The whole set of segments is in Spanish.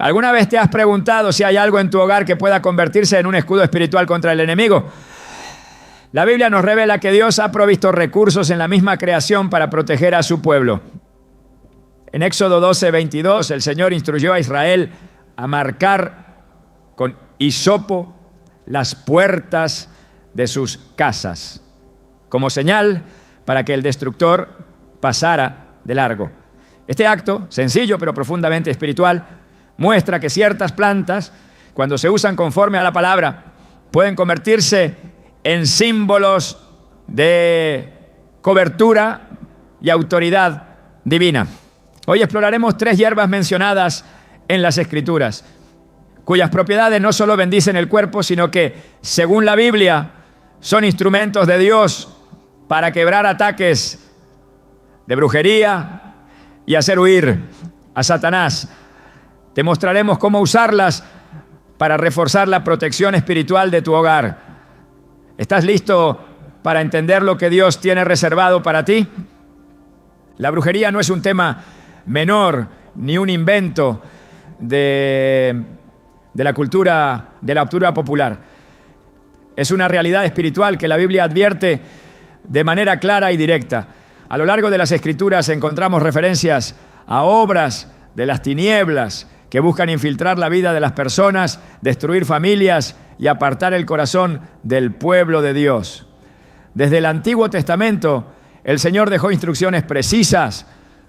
¿Alguna vez te has preguntado si hay algo en tu hogar que pueda convertirse en un escudo espiritual contra el enemigo? La Biblia nos revela que Dios ha provisto recursos en la misma creación para proteger a su pueblo. En Éxodo 12:22, el Señor instruyó a Israel a marcar con hisopo las puertas de sus casas, como señal para que el destructor pasara de largo. Este acto, sencillo pero profundamente espiritual, muestra que ciertas plantas, cuando se usan conforme a la palabra, pueden convertirse en símbolos de cobertura y autoridad divina. Hoy exploraremos 3 hierbas mencionadas en las Escrituras, cuyas propiedades no solo bendicen el cuerpo, sino que, según la Biblia, son instrumentos de Dios para quebrar ataques de brujería y hacer huir a Satanás. Te mostraremos cómo usarlas para reforzar la protección espiritual de tu hogar. ¿Estás listo para entender lo que Dios tiene reservado para ti? La brujería no es un tema menor ni un invento de la cultura popular. Es una realidad espiritual que la Biblia advierte de manera clara y directa. A lo largo de las Escrituras encontramos referencias a obras de las tinieblas que buscan infiltrar la vida de las personas, destruir familias y apartar el corazón del pueblo de Dios. Desde el Antiguo Testamento, el Señor dejó instrucciones precisas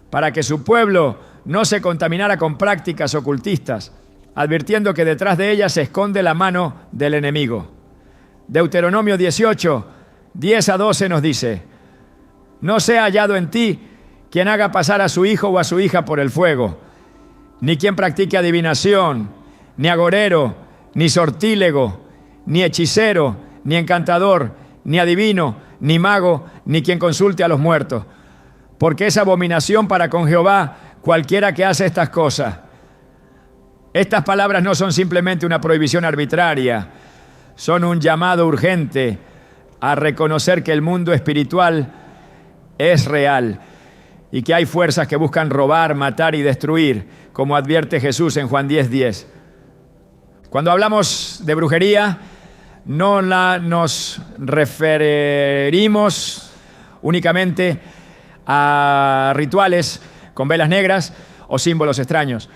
para que su pueblo no se contaminara con prácticas ocultistas, advirtiendo que detrás de ellas se esconde la mano del enemigo. Deuteronomio 18, 10-12 nos dice: no sea hallado en ti quien haga pasar a su hijo o a su hija por el fuego, ni quien practique adivinación, ni agorero, ni sortílego, ni hechicero, ni encantador, ni adivino, ni mago, ni quien consulte a los muertos, porque es abominación para con Jehová cualquiera que hace estas cosas. Estas palabras no son simplemente una prohibición arbitraria, son un llamado urgente a reconocer que el mundo espiritual es real y que hay fuerzas que buscan robar, matar y destruir, como advierte Jesús en Juan 10:10. Cuando hablamos de brujería, no nos referimos únicamente a rituales con velas negras o símbolos extraños.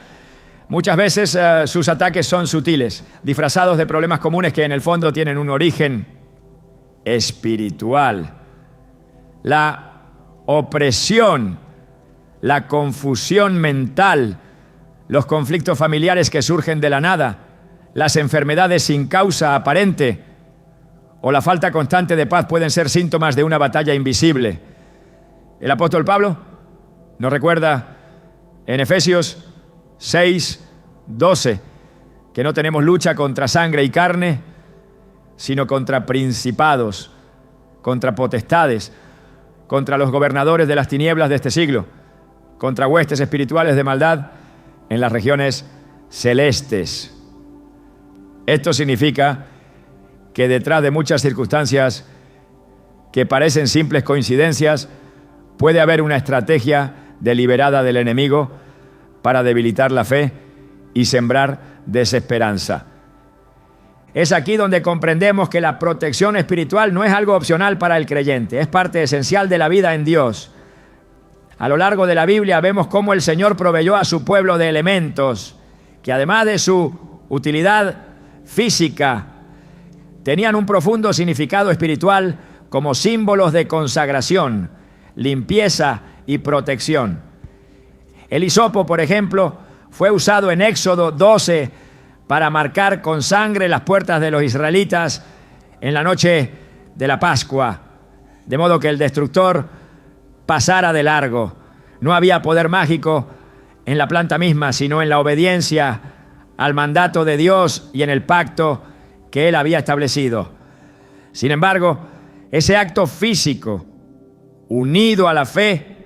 Muchas veces sus ataques son sutiles, disfrazados de problemas comunes que en el fondo tienen un origen espiritual. La opresión, la confusión mental, los conflictos familiares que surgen de la nada, las enfermedades sin causa aparente o la falta constante de paz pueden ser síntomas de una batalla invisible. El apóstol Pablo nos recuerda en Efesios 6:12 que no tenemos lucha contra sangre y carne, sino contra principados, contra potestades, contra los gobernadores de las tinieblas de este siglo, contra huestes espirituales de maldad en las regiones celestes. Esto significa que detrás de muchas circunstancias que parecen simples coincidencias, puede haber una estrategia deliberada del enemigo para debilitar la fe y sembrar desesperanza. Es aquí donde comprendemos que la protección espiritual no es algo opcional para el creyente, es parte esencial de la vida en Dios. A lo largo de la Biblia vemos cómo el Señor proveyó a su pueblo de elementos que, además de su utilidad física, tenían un profundo significado espiritual como símbolos de consagración, limpieza y protección. El hisopo, por ejemplo, fue usado en Éxodo 12 para marcar con sangre las puertas de los israelitas en la noche de la Pascua, de modo que el destructor pasara de largo. No había poder mágico en la planta misma, sino en la obediencia al mandato de Dios y en el pacto que Él había establecido. Sin embargo, ese acto físico, unido a la fe,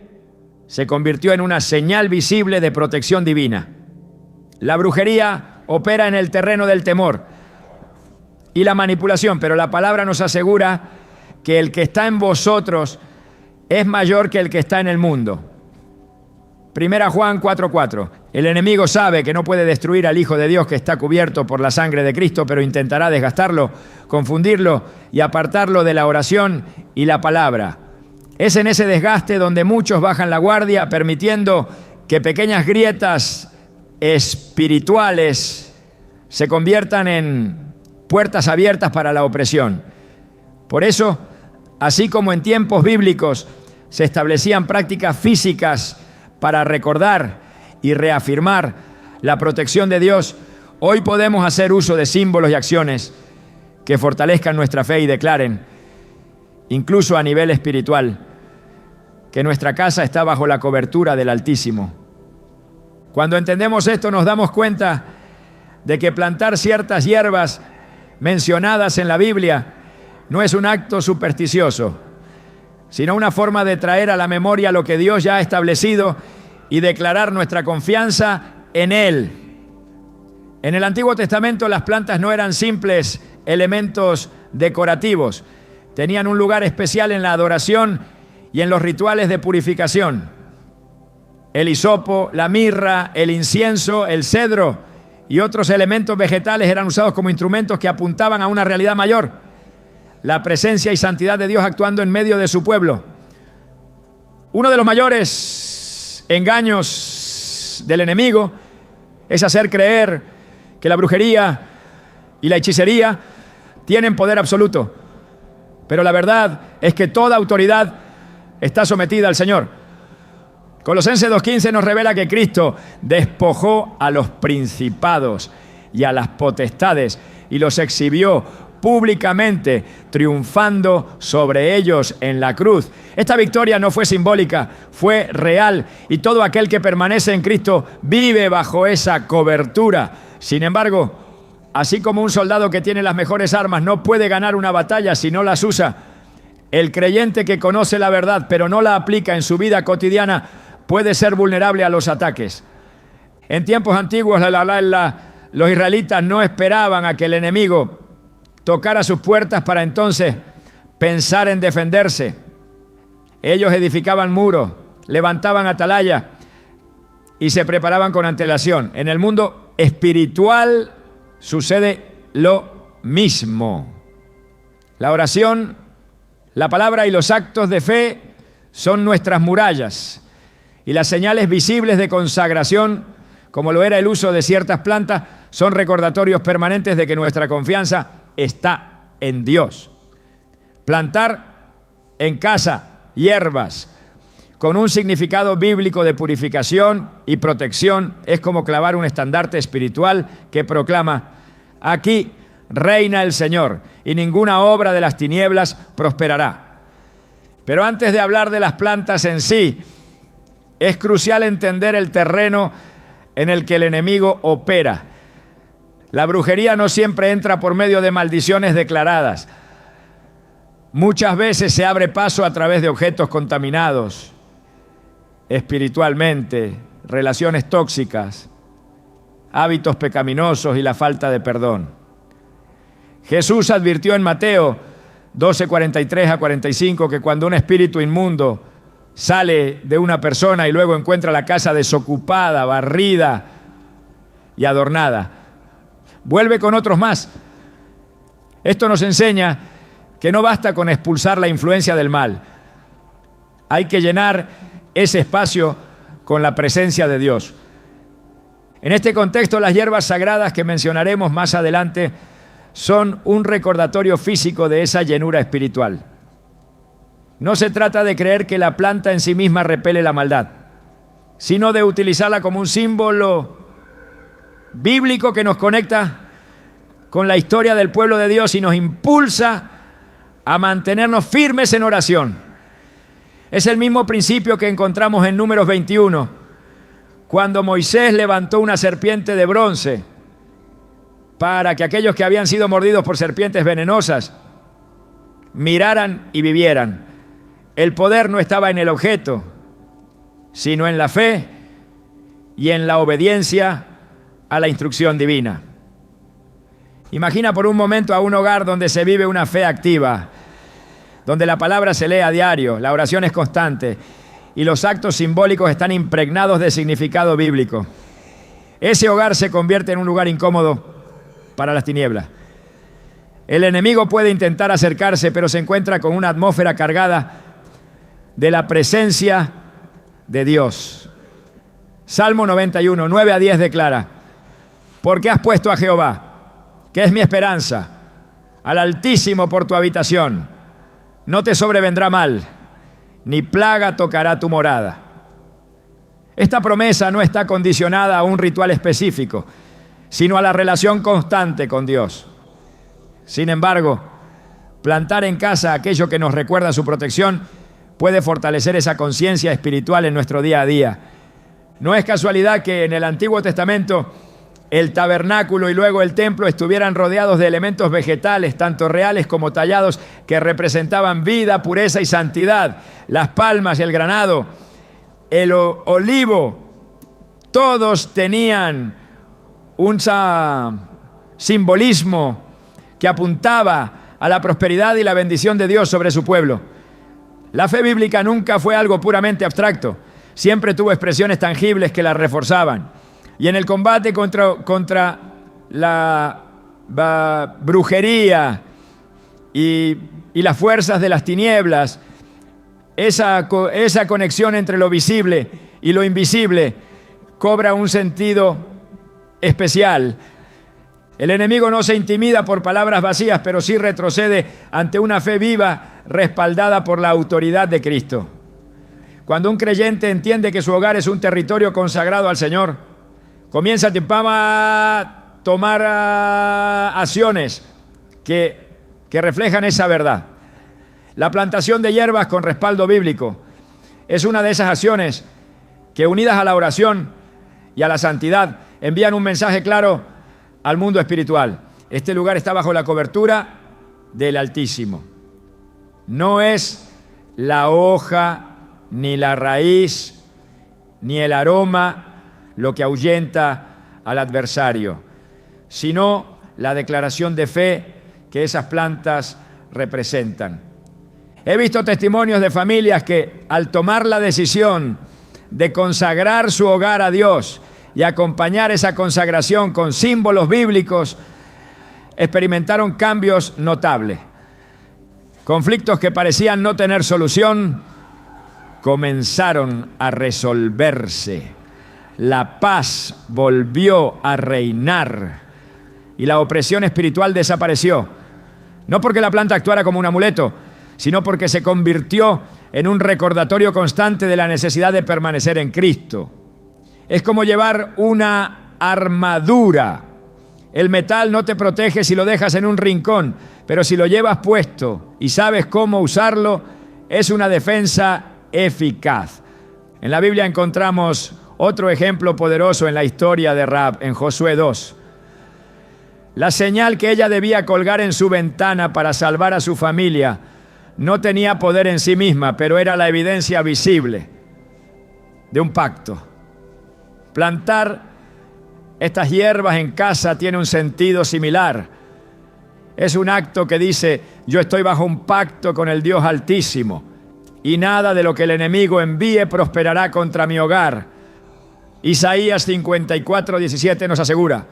se convirtió en una señal visible de protección divina. La brujería opera en el terreno del temor y la manipulación, pero la palabra nos asegura que el que está en vosotros es mayor que el que está en el mundo. 1 Juan 4:4. El enemigo sabe que no puede destruir al Hijo de Dios que está cubierto por la sangre de Cristo, pero intentará desgastarlo, confundirlo y apartarlo de la oración y la palabra. Es en ese desgaste donde muchos bajan la guardia, permitiendo que pequeñas grietas espirituales se conviertan en puertas abiertas para la opresión. Por eso, así como en tiempos bíblicos se establecían prácticas físicas para recordar y reafirmar la protección de Dios, hoy podemos hacer uso de símbolos y acciones que fortalezcan nuestra fe y declaren, incluso a nivel espiritual, que nuestra casa está bajo la cobertura del Altísimo. Cuando entendemos esto, nos damos cuenta de que plantar ciertas hierbas mencionadas en la Biblia no es un acto supersticioso, sino una forma de traer a la memoria lo que Dios ya ha establecido y declarar nuestra confianza en Él. En el Antiguo Testamento las plantas no eran simples elementos decorativos, tenían un lugar especial en la adoración y en los rituales de purificación. El hisopo, la mirra, el incienso, el cedro y otros elementos vegetales eran usados como instrumentos que apuntaban a una realidad mayor, la presencia y santidad de Dios actuando en medio de su pueblo. Uno de los mayores engaños del enemigo es hacer creer que la brujería y la hechicería tienen poder absoluto. Pero la verdad es que toda autoridad está sometida al Señor. Colosenses 2:15 nos revela que Cristo despojó a los principados y a las potestades y los exhibió públicamente, triunfando sobre ellos en la cruz. Esta victoria no fue simbólica, fue real, y todo aquel que permanece en Cristo vive bajo esa cobertura. Sin embargo, así como un soldado que tiene las mejores armas no puede ganar una batalla si no las usa, el creyente que conoce la verdad pero no la aplica en su vida cotidiana puede ser vulnerable a los ataques. En tiempos antiguos, los israelitas no esperaban a que el enemigo tocara sus puertas para entonces pensar en defenderse. Ellos edificaban muros, levantaban atalaya y se preparaban con antelación. En el mundo espiritual sucede lo mismo. La oración, la palabra y los actos de fe son nuestras murallas, y las señales visibles de consagración, como lo era el uso de ciertas plantas, son recordatorios permanentes de que nuestra confianza está en Dios. Plantar en casa hierbas con un significado bíblico de purificación y protección es como clavar un estandarte espiritual que proclama: aquí reina el Señor y ninguna obra de las tinieblas prosperará. Pero antes de hablar de las plantas en sí, es crucial entender el terreno en el que el enemigo opera. La brujería no siempre entra por medio de maldiciones declaradas. Muchas veces se abre paso a través de objetos contaminados espiritualmente, relaciones tóxicas, hábitos pecaminosos y la falta de perdón. Jesús advirtió en Mateo 12:43-45 que cuando un espíritu inmundo sale de una persona y luego encuentra la casa desocupada, barrida y adornada, vuelve con otros más. Esto nos enseña que no basta con expulsar la influencia del mal. Hay que llenar ese espacio con la presencia de Dios. En este contexto, las hierbas sagradas que mencionaremos más adelante son un recordatorio físico de esa llenura espiritual. No se trata de creer que la planta en sí misma repele la maldad, sino de utilizarla como un símbolo bíblico que nos conecta con la historia del pueblo de Dios y nos impulsa a mantenernos firmes en oración. Es el mismo principio que encontramos en Números 21, cuando Moisés levantó una serpiente de bronce para que aquellos que habían sido mordidos por serpientes venenosas miraran y vivieran. El poder no estaba en el objeto, sino en la fe y en la obediencia a la instrucción divina. Imagina por un momento a un hogar donde se vive una fe activa, donde la palabra se lee a diario, la oración es constante y los actos simbólicos están impregnados de significado bíblico. ese hogar se convierte en un lugar incómodo para las tinieblas. El enemigo puede intentar acercarse, pero se encuentra con una atmósfera cargada de la presencia de Dios. Salmo 91, 9 a 10 declara: ¿por qué has puesto a Jehová, que es mi esperanza, al Altísimo por tu habitación? No te sobrevendrá mal, ni plaga tocará tu morada. Esta promesa no está condicionada a un ritual específico, sino a la relación constante con Dios. Sin embargo, plantar en casa aquello que nos recuerda su protección puede fortalecer esa conciencia espiritual en nuestro día a día. No es casualidad que en el Antiguo Testamento el tabernáculo y luego el templo estuvieran rodeados de elementos vegetales, tanto reales como tallados, que representaban vida, pureza y santidad. Las palmas y el granado, el olivo, todos tenían un simbolismo que apuntaba a la prosperidad y la bendición de Dios sobre su pueblo. La fe bíblica nunca fue algo puramente abstracto, siempre tuvo expresiones tangibles que la reforzaban. Y en el combate contra la brujería y las fuerzas de las tinieblas, esa conexión entre lo visible y lo invisible cobra un sentido especial. El enemigo no se intimida por palabras vacías, pero sí retrocede ante una fe viva respaldada por la autoridad de Cristo. Cuando un creyente entiende que su hogar es un territorio consagrado al Señor, comienza a tomar acciones que reflejan esa verdad. La plantación de hierbas con respaldo bíblico es una de esas acciones que, unidas a la oración y a la santidad, envían un mensaje claro al mundo espiritual. Este lugar está bajo la cobertura del Altísimo. No es la hoja, ni la raíz, ni el aroma lo que ahuyenta al adversario, sino la declaración de fe que esas plantas representan. He visto testimonios de familias que, al tomar la decisión de consagrar su hogar a Dios y acompañar esa consagración con símbolos bíblicos, experimentaron cambios notables. Conflictos que parecían no tener solución comenzaron a resolverse. La paz volvió a reinar y la opresión espiritual desapareció. No porque la planta actuara como un amuleto, sino porque se convirtió en un recordatorio constante de la necesidad de permanecer en Cristo. Es como llevar una armadura. El metal no te protege si lo dejas en un rincón, pero si lo llevas puesto y sabes cómo usarlo, es una defensa eficaz. En la Biblia encontramos otro ejemplo poderoso en la historia de Rahab, en Josué 2. La señal que ella debía colgar en su ventana para salvar a su familia no tenía poder en sí misma, pero era la evidencia visible de un pacto. Plantar estas hierbas en casa tiene un sentido similar. Es un acto que dice: yo estoy bajo un pacto con el Dios Altísimo y nada de lo que el enemigo envíe prosperará contra mi hogar. Isaías 54:17 nos asegura: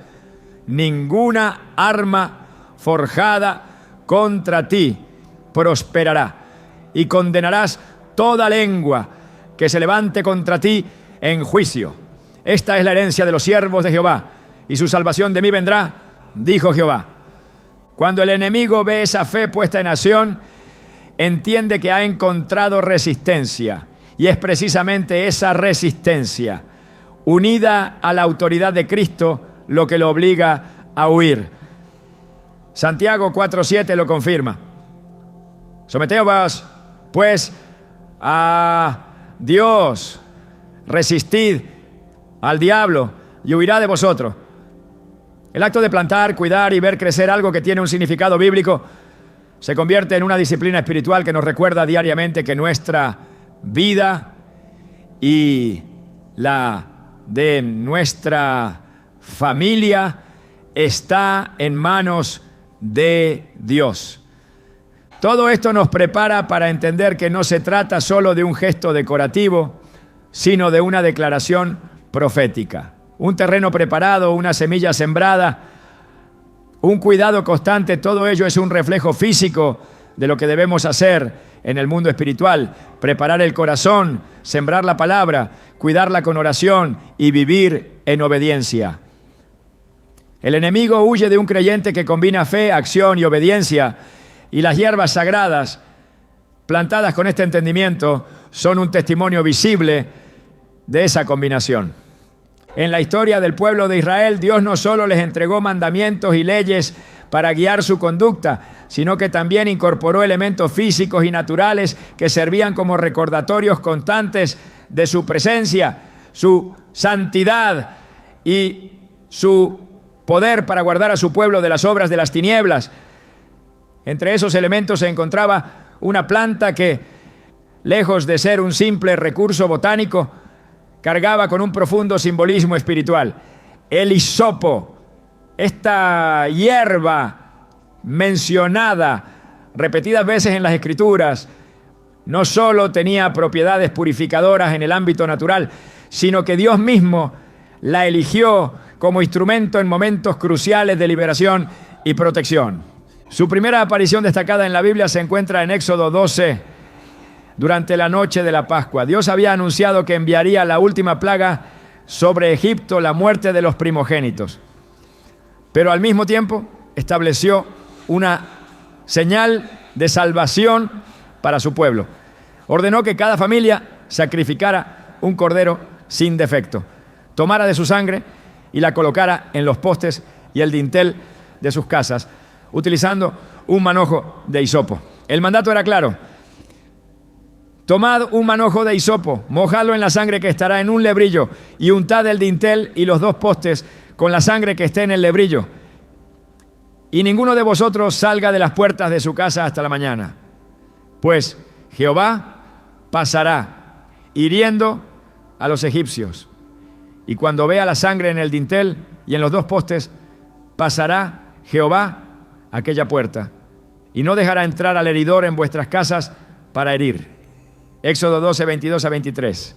ninguna arma forjada contra ti prosperará, y condenarás toda lengua que se levante contra ti en juicio. Esta es la herencia de los siervos de Jehová, y su salvación de mí vendrá, dijo Jehová. Cuando el enemigo ve esa fe puesta en acción, entiende que ha encontrado resistencia, y es precisamente esa resistencia, unida a la autoridad de Cristo, lo que lo obliga a huir. Santiago 4:7 lo confirma. Someteos, pues, a Dios, resistid al diablo y huirá de vosotros. El acto de plantar, cuidar y ver crecer algo que tiene un significado bíblico se convierte en una disciplina espiritual que nos recuerda diariamente que nuestra vida y la de nuestra familia está en manos de Dios. Todo esto nos prepara para entender que no se trata solo de un gesto decorativo, sino de una declaración profética. un terreno preparado, una semilla sembrada, un cuidado constante, todo ello es un reflejo físico de lo que debemos hacer en el mundo espiritual. Preparar el corazón, sembrar la palabra, cuidarla con oración y vivir en obediencia. El enemigo huye de un creyente que combina fe, acción y obediencia, y las hierbas sagradas plantadas con este entendimiento son un testimonio visible de esa combinación. En la historia del pueblo de Israel, Dios no solo les entregó mandamientos y leyes para guiar su conducta, sino que también incorporó elementos físicos y naturales que servían como recordatorios constantes de su presencia, su santidad y su poder para guardar a su pueblo de las obras de las tinieblas. Entre esos elementos se encontraba una planta que, lejos de ser un simple recurso botánico, cargaba con un profundo simbolismo espiritual. El hisopo, esta hierba mencionada repetidas veces en las Escrituras, no solo tenía propiedades purificadoras en el ámbito natural, sino que Dios mismo la eligió como instrumento en momentos cruciales de liberación y protección. Su primera aparición destacada en la Biblia se encuentra en Éxodo 12, durante la noche de la Pascua. Dios había anunciado que enviaría la última plaga sobre Egipto, la muerte de los primogénitos. Pero al mismo tiempo estableció una señal de salvación para su pueblo. Ordenó que cada familia sacrificara un cordero sin defecto, tomara de su sangre y la colocara en los postes y el dintel de sus casas, utilizando un manojo de hisopo. El mandato era claro: tomad un manojo de hisopo, mojadlo en la sangre que estará en un lebrillo y untad el dintel y los dos postes con la sangre que esté en el lebrillo. Y ninguno de vosotros salga de las puertas de su casa hasta la mañana, pues Jehová pasará hiriendo a los egipcios. Y cuando vea la sangre en el dintel y en los dos postes, pasará Jehová aquella puerta y no dejará entrar al heridor en vuestras casas para herir. Éxodo 12, 22 a 23.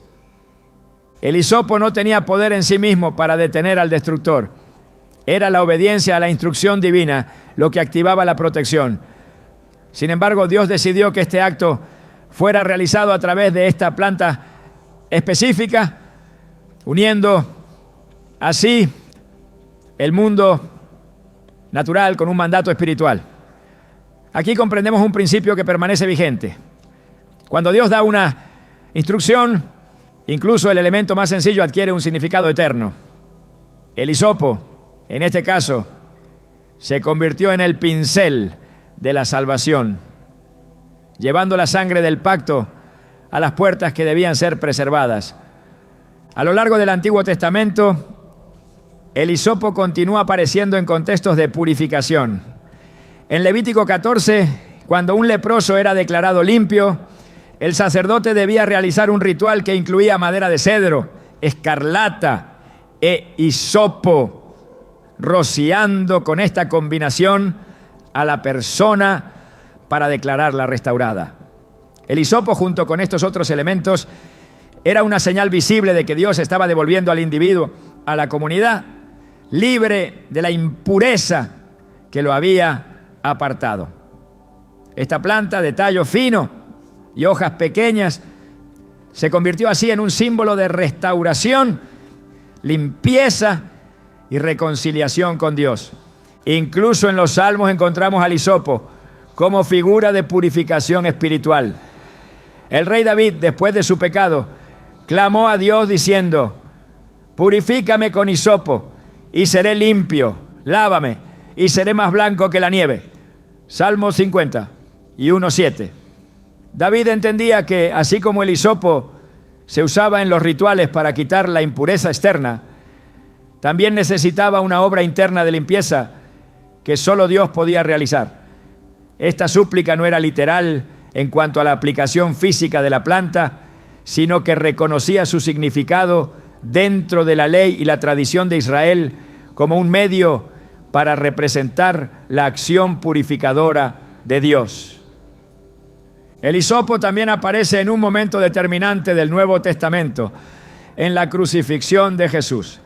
El hisopo no tenía poder en sí mismo para detener al destructor. Era la obediencia a la instrucción divina lo que activaba la protección. Sin embargo, Dios decidió que este acto fuera realizado a través de esta planta específica, uniendo así el mundo natural con un mandato espiritual. Aquí comprendemos un principio que permanece vigente. Cuando Dios da una instrucción, incluso el elemento más sencillo adquiere un significado eterno. El hisopo, en este caso, se convirtió en el pincel de la salvación, llevando la sangre del pacto a las puertas que debían ser preservadas. A lo largo del Antiguo Testamento, el hisopo continúa apareciendo en contextos de purificación. En Levítico 14, cuando un leproso era declarado limpio, el sacerdote debía realizar un ritual que incluía madera de cedro, escarlata e hisopo, rociando con esta combinación a la persona para declararla restaurada. El hisopo, junto con estos otros elementos, era una señal visible de que Dios estaba devolviendo al individuo, a la comunidad, libre de la impureza que lo había apartado. Esta planta de tallo fino y hojas pequeñas se convirtió así en un símbolo de restauración, limpieza y reconciliación con Dios. Incluso en los Salmos encontramos al hisopo como figura de purificación espiritual. El rey David, después de su pecado, clamó a Dios diciendo: purifícame con hisopo y seré limpio, lávame y seré más blanco que la nieve. Salmo 50 y 1:7. David entendía que así como el hisopo se usaba en los rituales para quitar la impureza externa, también necesitaba una obra interna de limpieza que solo Dios podía realizar. Esta súplica no era literal en cuanto a la aplicación física de la planta, sino que reconocía su significado dentro de la ley y la tradición de Israel como un medio para representar la acción purificadora de Dios. El hisopo también aparece en un momento determinante del Nuevo Testamento, en la crucifixión de Jesús.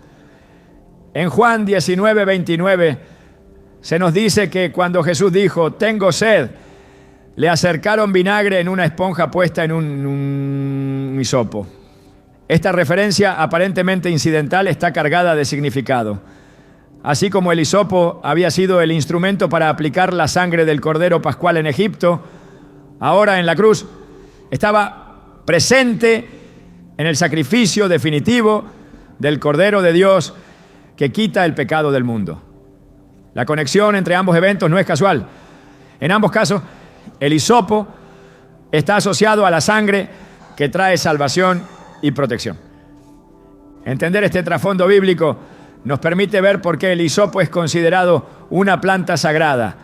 En Juan 19:29 se nos dice que cuando Jesús dijo, tengo sed, le acercaron vinagre en una esponja puesta en un hisopo. Esta referencia aparentemente incidental está cargada de significado. Así como el hisopo había sido el instrumento para aplicar la sangre del Cordero Pascual en Egipto, ahora en la cruz estaba presente en el sacrificio definitivo del Cordero de Dios que quita el pecado del mundo. La conexión entre ambos eventos no es casual. En ambos casos, el hisopo está asociado a la sangre que trae salvación y protección. Entender este trasfondo bíblico nos permite ver por qué el hisopo es considerado una planta sagrada.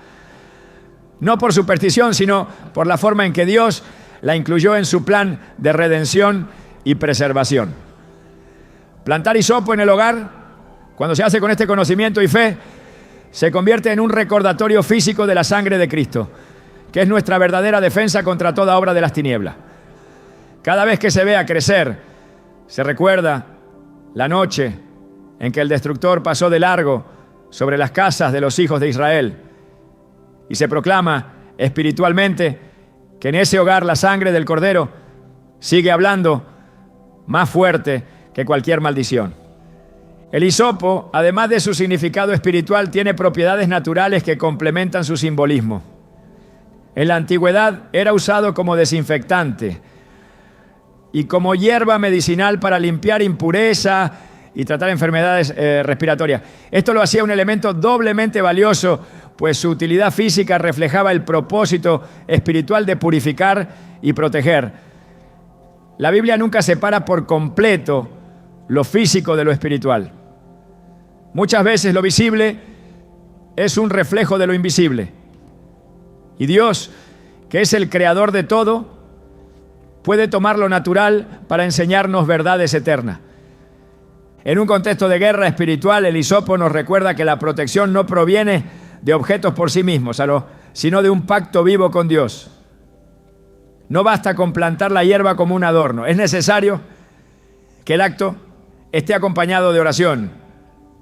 No por superstición, sino por la forma en que Dios la incluyó en su plan de redención y preservación. Plantar hisopo en el hogar, cuando se hace con este conocimiento y fe, se convierte en un recordatorio físico de la sangre de Cristo, que es nuestra verdadera defensa contra toda obra de las tinieblas. Cada vez que se vea crecer, se recuerda la noche en que el destructor pasó de largo sobre las casas de los hijos de Israel y se proclama espiritualmente que en ese hogar la sangre del Cordero sigue hablando más fuerte que cualquier maldición. El hisopo, además de su significado espiritual, tiene propiedades naturales que complementan su simbolismo. En la antigüedad era usado como desinfectante y como hierba medicinal para limpiar impureza y tratar enfermedades respiratorias. Esto lo hacía un elemento doblemente valioso, pues su utilidad física reflejaba el propósito espiritual de purificar y proteger. La Biblia nunca separa por completo lo físico de lo espiritual. Muchas veces lo visible es un reflejo de lo invisible. Y Dios, que es el creador de todo, puede tomar lo natural para enseñarnos verdades eternas. En un contexto de guerra espiritual, el hisopo nos recuerda que la protección no proviene de objetos por sí mismos, sino de un pacto vivo con Dios. No basta con plantar la hierba como un adorno. Es necesario que el acto esté acompañado de oración,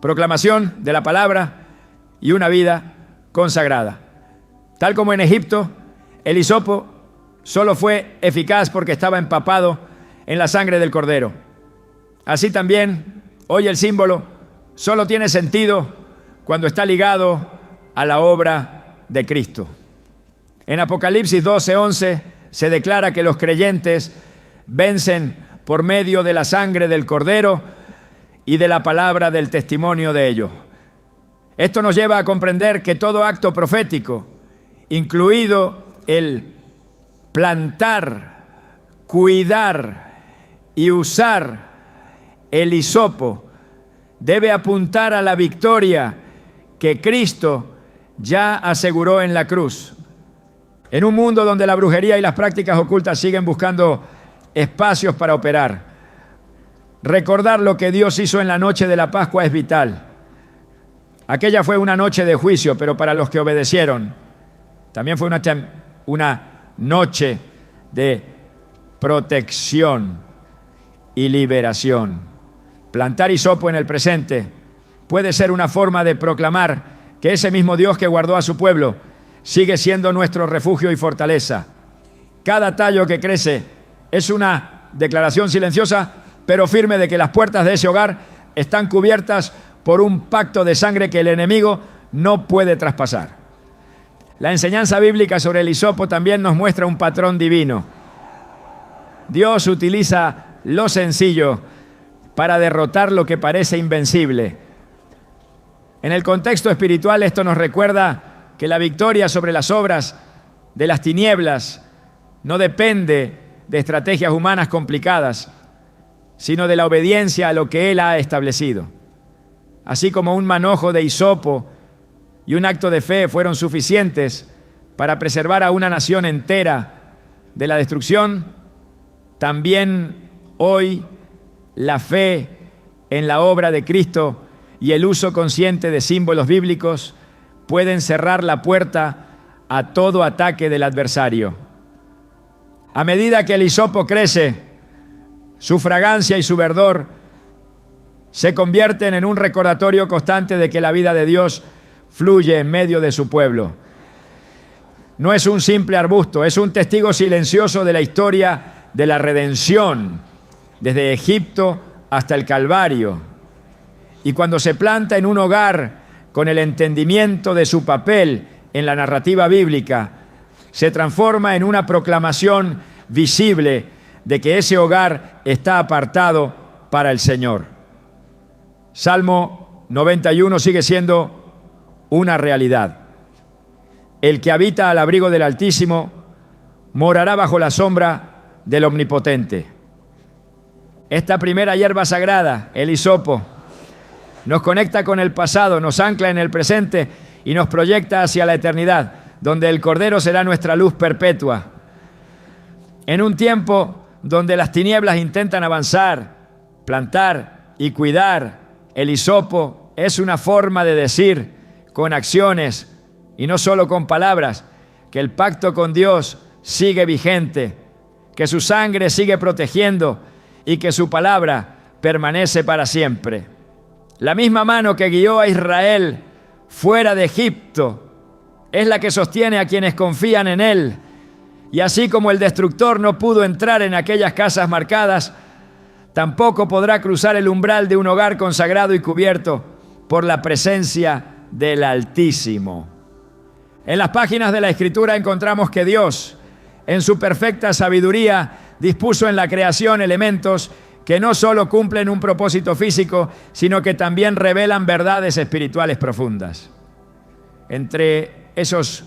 proclamación de la palabra y una vida consagrada. Tal como en Egipto, el hisopo solo fue eficaz porque estaba empapado en la sangre del Cordero. Así también, hoy el símbolo solo tiene sentido cuando está ligado a la obra de Cristo. En Apocalipsis 12:11 se declara que los creyentes vencen por medio de la sangre del Cordero y de la palabra del testimonio de ellos. Esto nos lleva a comprender que todo acto profético, incluido el plantar, cuidar y usar el hisopo, debe apuntar a la victoria que Cristo ya aseguró en la cruz. En un mundo donde la brujería y las prácticas ocultas siguen buscando espacios para operar, recordar lo que Dios hizo en la noche de la Pascua es vital. Aquella fue una noche de juicio, pero para los que obedecieron, también fue una noche de protección y liberación. Plantar hisopo en el presente puede ser una forma de proclamar que ese mismo Dios que guardó a su pueblo sigue siendo nuestro refugio y fortaleza. Cada tallo que crece es una declaración silenciosa, pero firme, de que las puertas de ese hogar están cubiertas por un pacto de sangre que el enemigo no puede traspasar. La enseñanza bíblica sobre el hisopo también nos muestra un patrón divino. Dios utiliza lo sencillo para derrotar lo que parece invencible. En el contexto espiritual, esto nos recuerda que la victoria sobre las obras de las tinieblas no depende de estrategias humanas complicadas, sino de la obediencia a lo que Él ha establecido. Así como un manojo de hisopo y un acto de fe fueron suficientes para preservar a una nación entera de la destrucción, también hoy la fe en la obra de Cristo y el uso consciente de símbolos bíblicos pueden cerrar la puerta a todo ataque del adversario. A medida que el hisopo crece, su fragancia y su verdor se convierten en un recordatorio constante de que la vida de Dios fluye en medio de su pueblo. No es un simple arbusto, es un testigo silencioso de la historia de la redención, desde Egipto hasta el Calvario. Y cuando se planta en un hogar con el entendimiento de su papel en la narrativa bíblica, se transforma en una proclamación visible de que ese hogar está apartado para el Señor. Salmo 91 sigue siendo una realidad. El que habita al abrigo del Altísimo morará bajo la sombra del Omnipotente. Esta primera hierba sagrada, el hisopo, nos conecta con el pasado, nos ancla en el presente y nos proyecta hacia la eternidad, donde el Cordero será nuestra luz perpetua. En un tiempo donde las tinieblas intentan avanzar, plantar y cuidar, el hisopo es una forma de decir con acciones y no solo con palabras que el pacto con Dios sigue vigente, que su sangre sigue protegiendo y que su palabra permanece para siempre. La misma mano que guió a Israel fuera de Egipto es la que sostiene a quienes confían en Él. Y así como el destructor no pudo entrar en aquellas casas marcadas, tampoco podrá cruzar el umbral de un hogar consagrado y cubierto por la presencia del Altísimo. En las páginas de la Escritura encontramos que Dios, en su perfecta sabiduría, dispuso en la creación elementos que no solo cumplen un propósito físico, sino que también revelan verdades espirituales profundas. Entre esos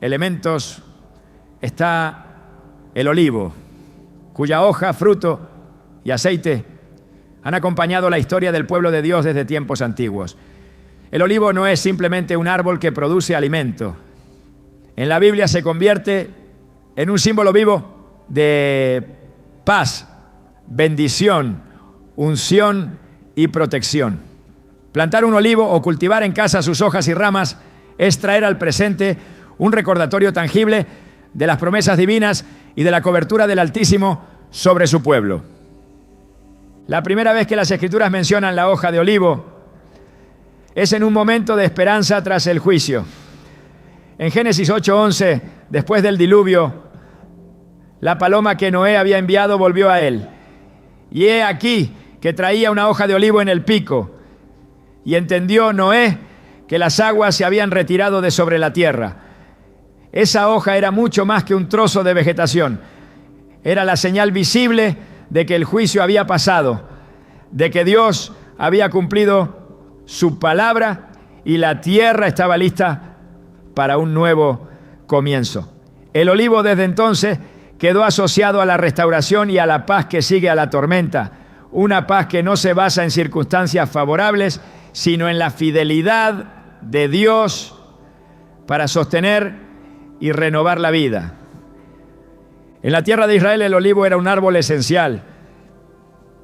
elementos está el olivo, cuya hoja, fruto y aceite han acompañado la historia del pueblo de Dios desde tiempos antiguos. El olivo no es simplemente un árbol que produce alimento. En la Biblia se convierte en un símbolo vivo de paz, bendición, unción y protección. Plantar un olivo o cultivar en casa sus hojas y ramas es traer al presente un recordatorio tangible de las promesas divinas y de la cobertura del Altísimo sobre su pueblo. La primera vez que las Escrituras mencionan la hoja de olivo es en un momento de esperanza tras el juicio. En Génesis 8:11, después del diluvio, la paloma que Noé había enviado volvió a él. Y he aquí que traía una hoja de olivo en el pico. Y entendió Noé que las aguas se habían retirado de sobre la tierra. Esa hoja era mucho más que un trozo de vegetación. Era la señal visible de que el juicio había pasado, de que Dios había cumplido su palabra y la tierra estaba lista para un nuevo comienzo. El olivo desde entonces quedó asociado a la restauración y a la paz que sigue a la tormenta. Una paz que no se basa en circunstancias favorables, sino en la fidelidad de Dios para sostener y renovar la vida. En la tierra de Israel el olivo era un árbol esencial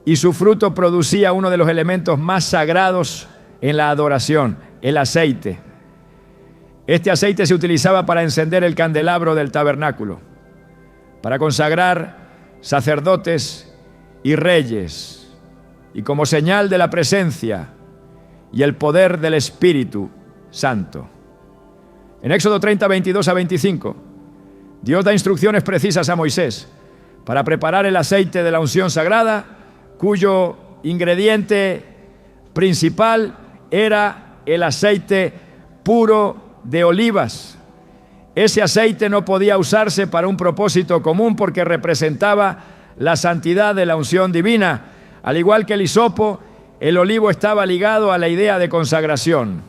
y su fruto producía uno de los elementos más sagrados en la adoración, el aceite. Este aceite se utilizaba para encender el candelabro del tabernáculo, para consagrar sacerdotes y reyes, y como señal de la presencia y el poder del Espíritu Santo. En Éxodo 30, 22 a 25, Dios da instrucciones precisas a Moisés para preparar el aceite de la unción sagrada, cuyo ingrediente principal era el aceite puro de olivas. Ese aceite no podía usarse para un propósito común porque representaba la santidad de la unción divina. Al igual que el hisopo, el olivo estaba ligado a la idea de consagración.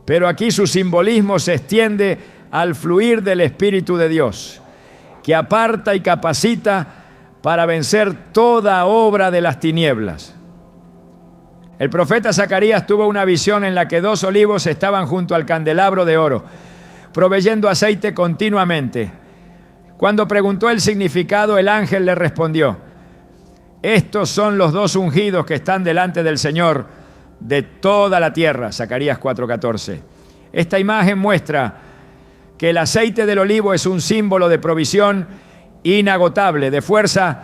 Pero aquí su simbolismo se extiende al fluir del Espíritu de Dios, que aparta y capacita para vencer toda obra de las tinieblas. El profeta Zacarías tuvo una visión en la que 2 olivos estaban junto al candelabro de oro, proveyendo aceite continuamente. Cuando preguntó el significado, el ángel le respondió: estos son los 2 ungidos que están delante del Señor de toda la tierra. Zacarías 4:14. Esta imagen muestra que el aceite del olivo es un símbolo de provisión inagotable, de fuerza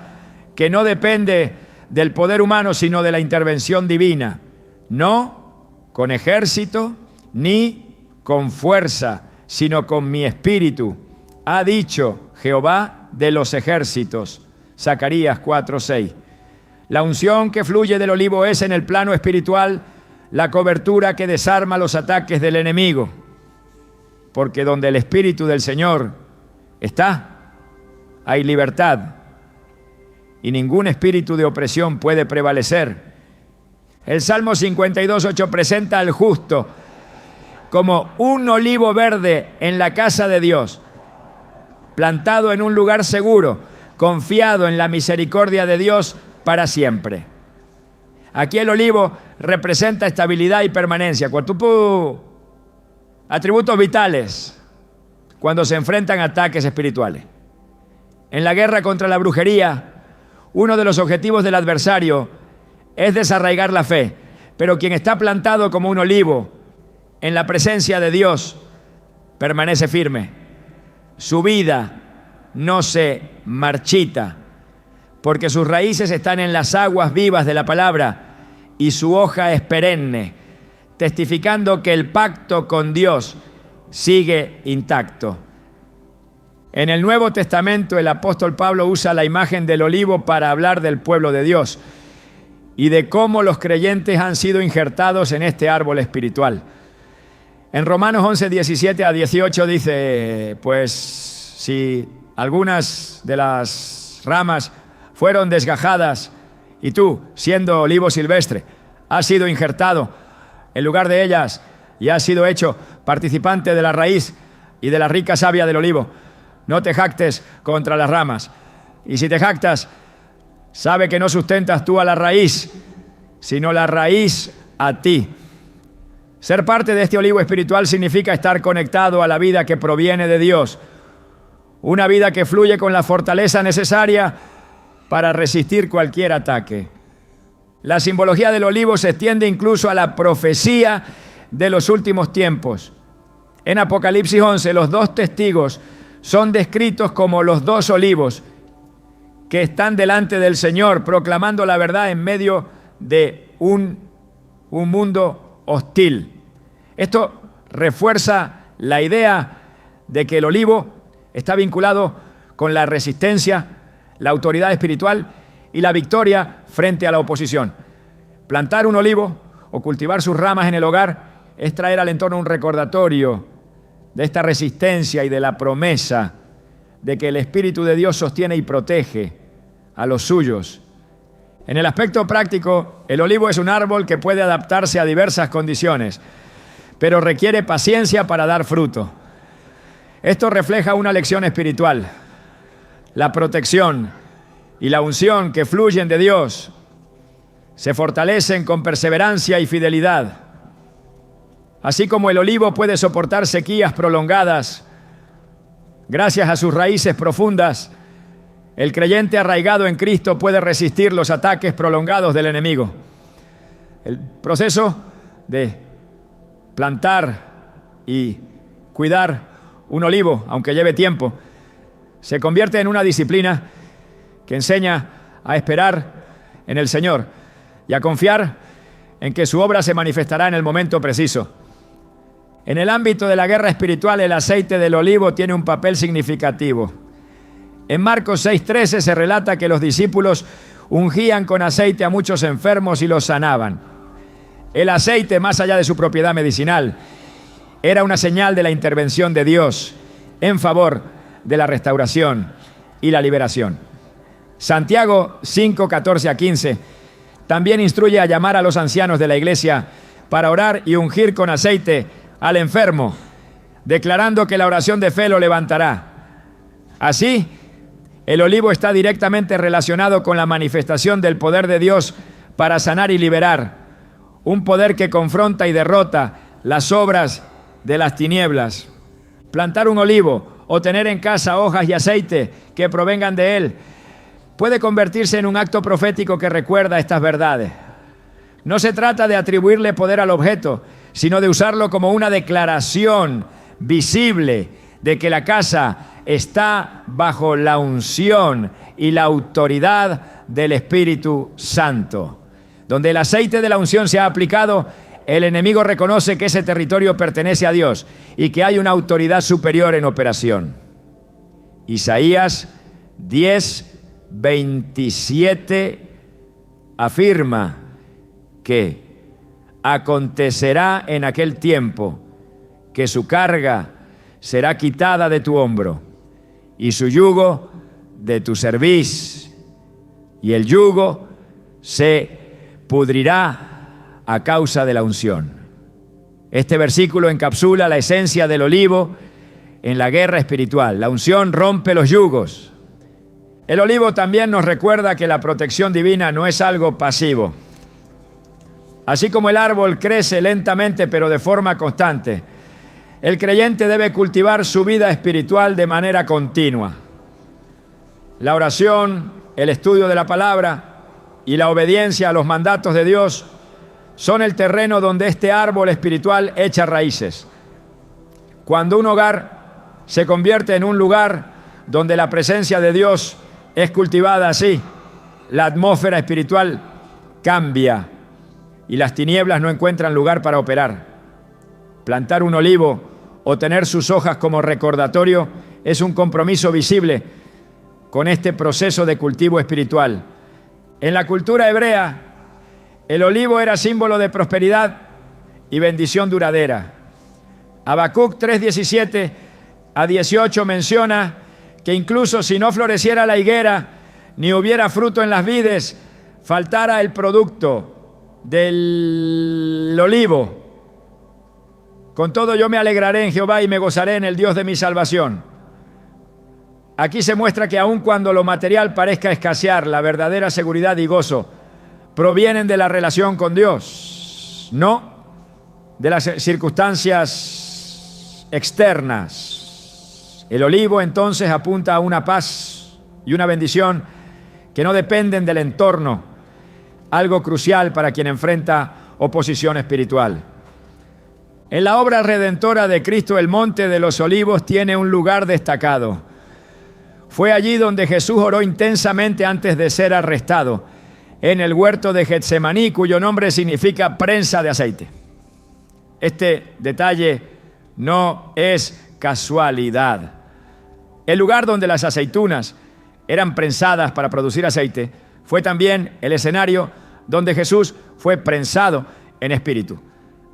que no depende del poder humano, sino de la intervención divina. No con ejército ni con fuerza, sino con mi espíritu, ha dicho Jehová de los ejércitos. Zacarías 4:6. La unción que fluye del olivo es en el plano espiritual la cobertura que desarma los ataques del enemigo. Porque donde el Espíritu del Señor está, hay libertad. Y ningún espíritu de opresión puede prevalecer. El Salmo 52:8 presenta al justo como un olivo verde en la casa de Dios, plantado en un lugar seguro, confiado en la misericordia de Dios para siempre. Aquí el olivo representa estabilidad y permanencia. Atributos vitales cuando se enfrentan a ataques espirituales. En la guerra contra la brujería, uno de los objetivos del adversario es desarraigar la fe, pero quien está plantado como un olivo en la presencia de Dios permanece firme. Su vida no se marchita, porque sus raíces están en las aguas vivas de la palabra y su hoja es perenne, testificando que el pacto con Dios sigue intacto. En el Nuevo Testamento el apóstol Pablo usa la imagen del olivo para hablar del pueblo de Dios y de cómo los creyentes han sido injertados en este árbol espiritual. En Romanos 11:17-18 dice, pues si algunas de las ramas fueron desgajadas y tú, siendo olivo silvestre, has sido injertado en lugar de ellas y has sido hecho participante de la raíz y de la rica savia del olivo, no te jactes contra las ramas. Y si te jactas, sabe que no sustentas tú a la raíz, sino la raíz a ti. Ser parte de este olivo espiritual significa estar conectado a la vida que proviene de Dios, una vida que fluye con la fortaleza necesaria para resistir cualquier ataque. La simbología del olivo se extiende incluso a la profecía de los últimos tiempos. En Apocalipsis 11, los dos testigos son descritos como los dos olivos que están delante del Señor, proclamando la verdad en medio de un mundo hostil. Esto refuerza la idea de que el olivo está vinculado con la resistencia, la autoridad espiritual y la victoria frente a la oposición. Plantar un olivo o cultivar sus ramas en el hogar es traer al entorno un recordatorio de esta resistencia y de la promesa de que el Espíritu de Dios sostiene y protege a los suyos. En el aspecto práctico, el olivo es un árbol que puede adaptarse a diversas condiciones, pero requiere paciencia para dar fruto. Esto refleja una lección espiritual. La protección y la unción que fluyen de Dios se fortalecen con perseverancia y fidelidad. Así como el olivo puede soportar sequías prolongadas, gracias a sus raíces profundas, el creyente arraigado en Cristo puede resistir los ataques prolongados del enemigo. El proceso de plantar y cuidar un olivo, aunque lleve tiempo, se convierte en una disciplina que enseña a esperar en el Señor y a confiar en que su obra se manifestará en el momento preciso. En el ámbito de la guerra espiritual, el aceite del olivo tiene un papel significativo. En Marcos 6:13 se relata que los discípulos ungían con aceite a muchos enfermos y los sanaban. El aceite, más allá de su propiedad medicinal, era una señal de la intervención de Dios en favor de la restauración y la liberación. Santiago 5:14-15 también instruye a llamar a los ancianos de la iglesia para orar y ungir con aceite al enfermo, declarando que la oración de fe lo levantará. Así, el olivo está directamente relacionado con la manifestación del poder de Dios para sanar y liberar, un poder que confronta y derrota las obras de las tinieblas. Plantar un olivo o tener en casa hojas y aceite que provengan de él puede convertirse en un acto profético que recuerda estas verdades. No se trata de atribuirle poder al objeto, sino de usarlo como una declaración visible de que la casa está bajo la unción y la autoridad del Espíritu Santo. Donde el aceite de la unción se ha aplicado, el enemigo reconoce que ese territorio pertenece a Dios y que hay una autoridad superior en operación. Isaías 10:27 afirma que acontecerá en aquel tiempo que su carga será quitada de tu hombro y su yugo de tu cerviz, y el yugo se pudrirá a causa de la unción. Este versículo encapsula la esencia del olivo en la guerra espiritual. La unción rompe los yugos. El olivo también nos recuerda que la protección divina no es algo pasivo. Así como el árbol crece lentamente pero de forma constante, el creyente debe cultivar su vida espiritual de manera continua. La oración, el estudio de la palabra y la obediencia a los mandatos de Dios son el terreno donde este árbol espiritual echa raíces. Cuando un hogar se convierte en un lugar donde la presencia de Dios es cultivada así, la atmósfera espiritual cambia y las tinieblas no encuentran lugar para operar. Plantar un olivo o tener sus hojas como recordatorio es un compromiso visible con este proceso de cultivo espiritual. En la cultura hebrea, el olivo era símbolo de prosperidad y bendición duradera. Habacuc 3:17 a 18 menciona que incluso si no floreciera la higuera, ni hubiera fruto en las vides, faltara el producto del olivo. Con todo yo me alegraré en Jehová y me gozaré en el Dios de mi salvación. Aquí se muestra que aun cuando lo material parezca escasear, la verdadera seguridad y gozo provienen de la relación con Dios, no de las circunstancias externas. El olivo entonces apunta a una paz y una bendición que no dependen del entorno, algo crucial para quien enfrenta oposición espiritual. En la obra redentora de Cristo, el Monte de los Olivos tiene un lugar destacado. Fue allí donde Jesús oró intensamente antes de ser arrestado, en el huerto de Getsemaní, cuyo nombre significa prensa de aceite. Este detalle no es casualidad. El lugar donde las aceitunas eran prensadas para producir aceite fue también el escenario donde Jesús fue prensado en espíritu,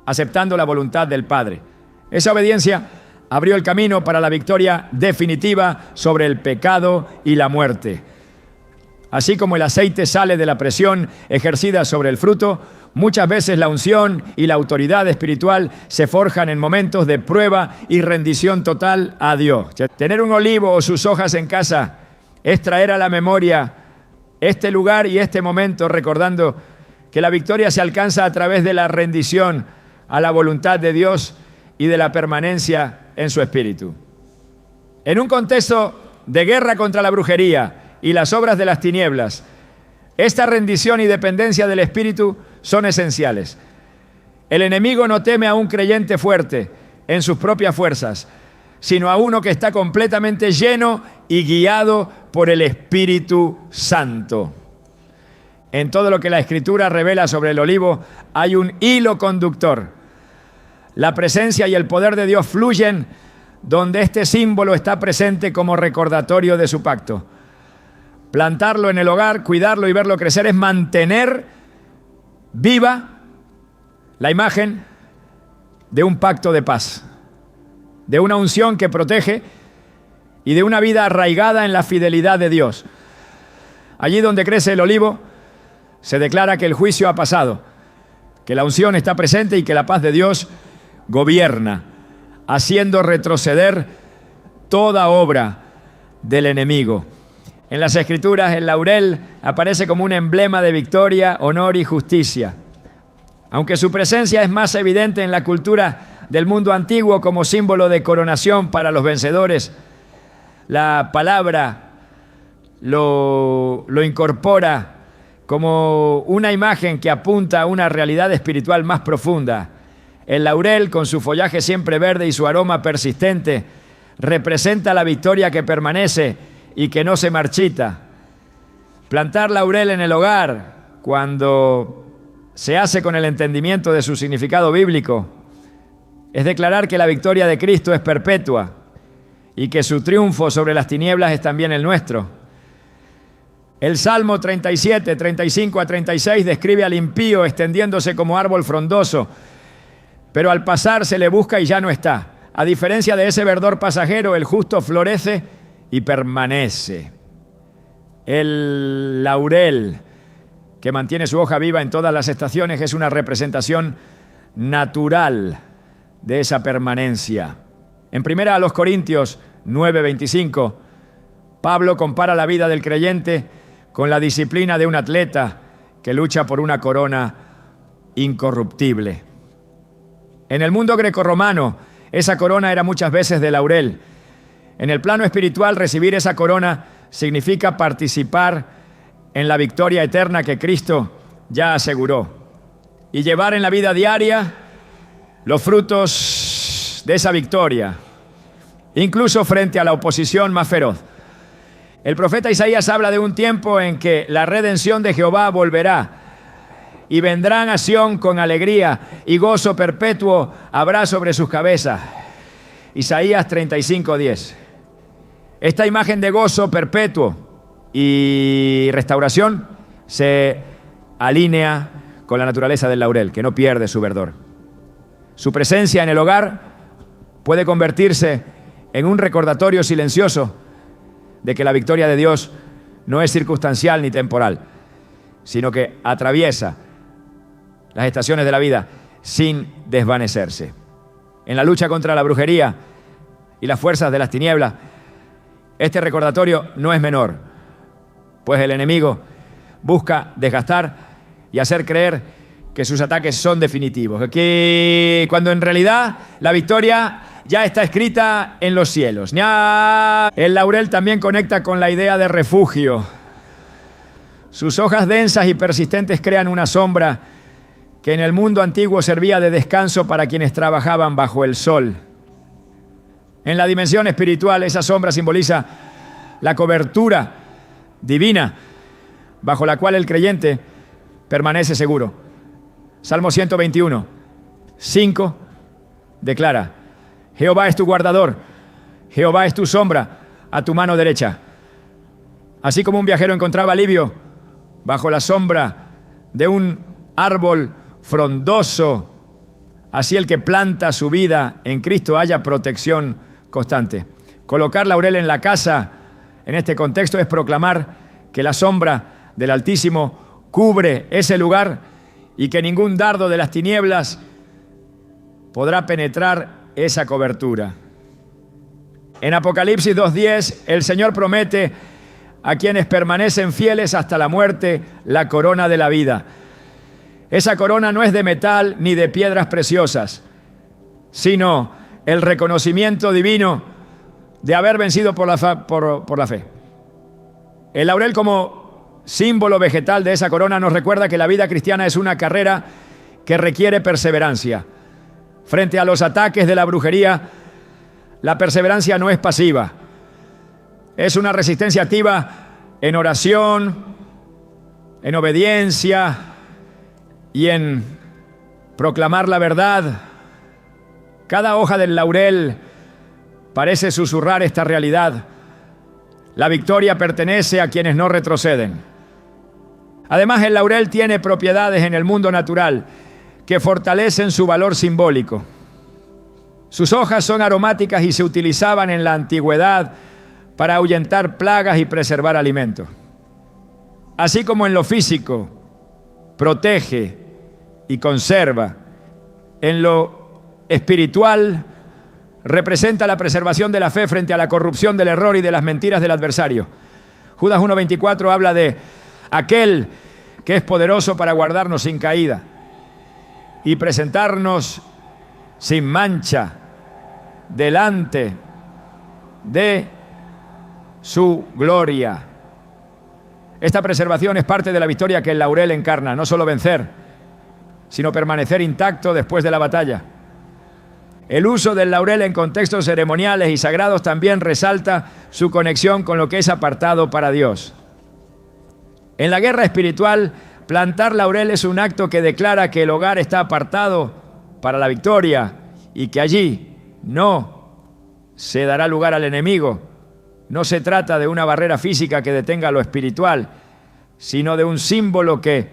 aceptando la voluntad del Padre. Esa obediencia abrió el camino para la victoria definitiva sobre el pecado y la muerte. Así como el aceite sale de la presión ejercida sobre el fruto, muchas veces la unción y la autoridad espiritual se forjan en momentos de prueba y rendición total a Dios. Tener un olivo o sus hojas en casa es traer a la memoria este lugar y este momento, recordando que la victoria se alcanza a través de la rendición a la voluntad de Dios y de la permanencia en su espíritu. En un contexto de guerra contra la brujería y las obras de las tinieblas, esta rendición y dependencia del espíritu son esenciales. El enemigo no teme a un creyente fuerte en sus propias fuerzas, sino a uno que está completamente lleno y guiado por el Espíritu Santo. En todo lo que la Escritura revela sobre el olivo hay un hilo conductor. La presencia y el poder de Dios fluyen donde este símbolo está presente como recordatorio de su pacto. Plantarlo en el hogar, cuidarlo y verlo crecer es mantener viva la imagen de un pacto de paz, de una unción que protege y de una vida arraigada en la fidelidad de Dios. Allí donde crece el olivo, se declara que el juicio ha pasado, que la unción está presente y que la paz de Dios gobierna, haciendo retroceder toda obra del enemigo. En las Escrituras, el laurel aparece como un emblema de victoria, honor y justicia. Aunque su presencia es más evidente en la cultura del mundo antiguo como símbolo de coronación para los vencedores, la palabra lo incorpora como una imagen que apunta a una realidad espiritual más profunda. El laurel, con su follaje siempre verde y su aroma persistente, representa la victoria que permanece y que no se marchita. Plantar laurel en el hogar, cuando se hace con el entendimiento de su significado bíblico, es declarar que la victoria de Cristo es perpetua y que su triunfo sobre las tinieblas es también el nuestro. El Salmo 37, 35 a 36 describe al impío extendiéndose como árbol frondoso, pero al pasar se le busca y ya no está. A diferencia de ese verdor pasajero, el justo florece y permanece. El laurel, que mantiene su hoja viva en todas las estaciones, es una representación natural de esa permanencia. En 1 Corintios 9:25, Pablo compara la vida del creyente con la disciplina de un atleta que lucha por una corona incorruptible. En el mundo grecorromano, esa corona era muchas veces de laurel. En el plano espiritual, recibir esa corona significa participar en la victoria eterna que Cristo ya aseguró y llevar en la vida diaria los frutos de esa victoria, incluso frente a la oposición más feroz. El profeta Isaías habla de un tiempo en que la redención de Jehová volverá y vendrán a Sión con alegría y gozo perpetuo habrá sobre sus cabezas. Isaías 35:10. Esta imagen de gozo perpetuo y restauración se alinea con la naturaleza del laurel, que no pierde su verdor. Su presencia en el hogar puede convertirse en un recordatorio silencioso de que la victoria de Dios no es circunstancial ni temporal, sino que atraviesa las estaciones de la vida sin desvanecerse. En la lucha contra la brujería y las fuerzas de las tinieblas, este recordatorio no es menor, pues el enemigo busca desgastar y hacer creer que sus ataques son definitivos, que cuando en realidad la victoria ya está escrita en los cielos. El laurel también conecta con la idea de refugio. Sus hojas densas y persistentes crean una sombra que en el mundo antiguo servía de descanso para quienes trabajaban bajo el sol. En la dimensión espiritual, esa sombra simboliza la cobertura divina bajo la cual el creyente permanece seguro. Salmo 121, 5 declara: Jehová es tu guardador, Jehová es tu sombra a tu mano derecha. Así como un viajero encontraba alivio bajo la sombra de un árbol frondoso, así el que planta su vida en Cristo haya protección constante. Colocar laurel en la casa, en este contexto, es proclamar que la sombra del Altísimo cubre ese lugar y que ningún dardo de las tinieblas podrá penetrar esa cobertura. En Apocalipsis 2:10, el Señor promete a quienes permanecen fieles hasta la muerte la corona de la vida. Esa corona no es de metal ni de piedras preciosas, sino el reconocimiento divino de haber vencido por la fe. El laurel, como símbolo vegetal de esa corona, nos recuerda que la vida cristiana es una carrera que requiere perseverancia. Frente a los ataques de la brujería, la perseverancia no es pasiva. Es una resistencia activa en oración, en obediencia y en proclamar la verdad. Cada hoja del laurel parece susurrar esta realidad. La victoria pertenece a quienes no retroceden. Además, el laurel tiene propiedades en el mundo natural que fortalecen su valor simbólico. Sus hojas son aromáticas y se utilizaban en la antigüedad para ahuyentar plagas y preservar alimentos. Así como en lo físico protege y conserva, en lo espiritual representa la preservación de la fe frente a la corrupción del error y de las mentiras del adversario. Judas 1:24 habla de aquel que es poderoso para guardarnos sin caída y presentarnos sin mancha delante de su gloria. Esta preservación es parte de la victoria que el laurel encarna, no solo vencer, sino permanecer intacto después de la batalla. El uso del laurel en contextos ceremoniales y sagrados también resalta su conexión con lo que es apartado para Dios. En la guerra espiritual, plantar laurel es un acto que declara que el hogar está apartado para la victoria y que allí no se dará lugar al enemigo. No se trata de una barrera física que detenga lo espiritual, sino de un símbolo que,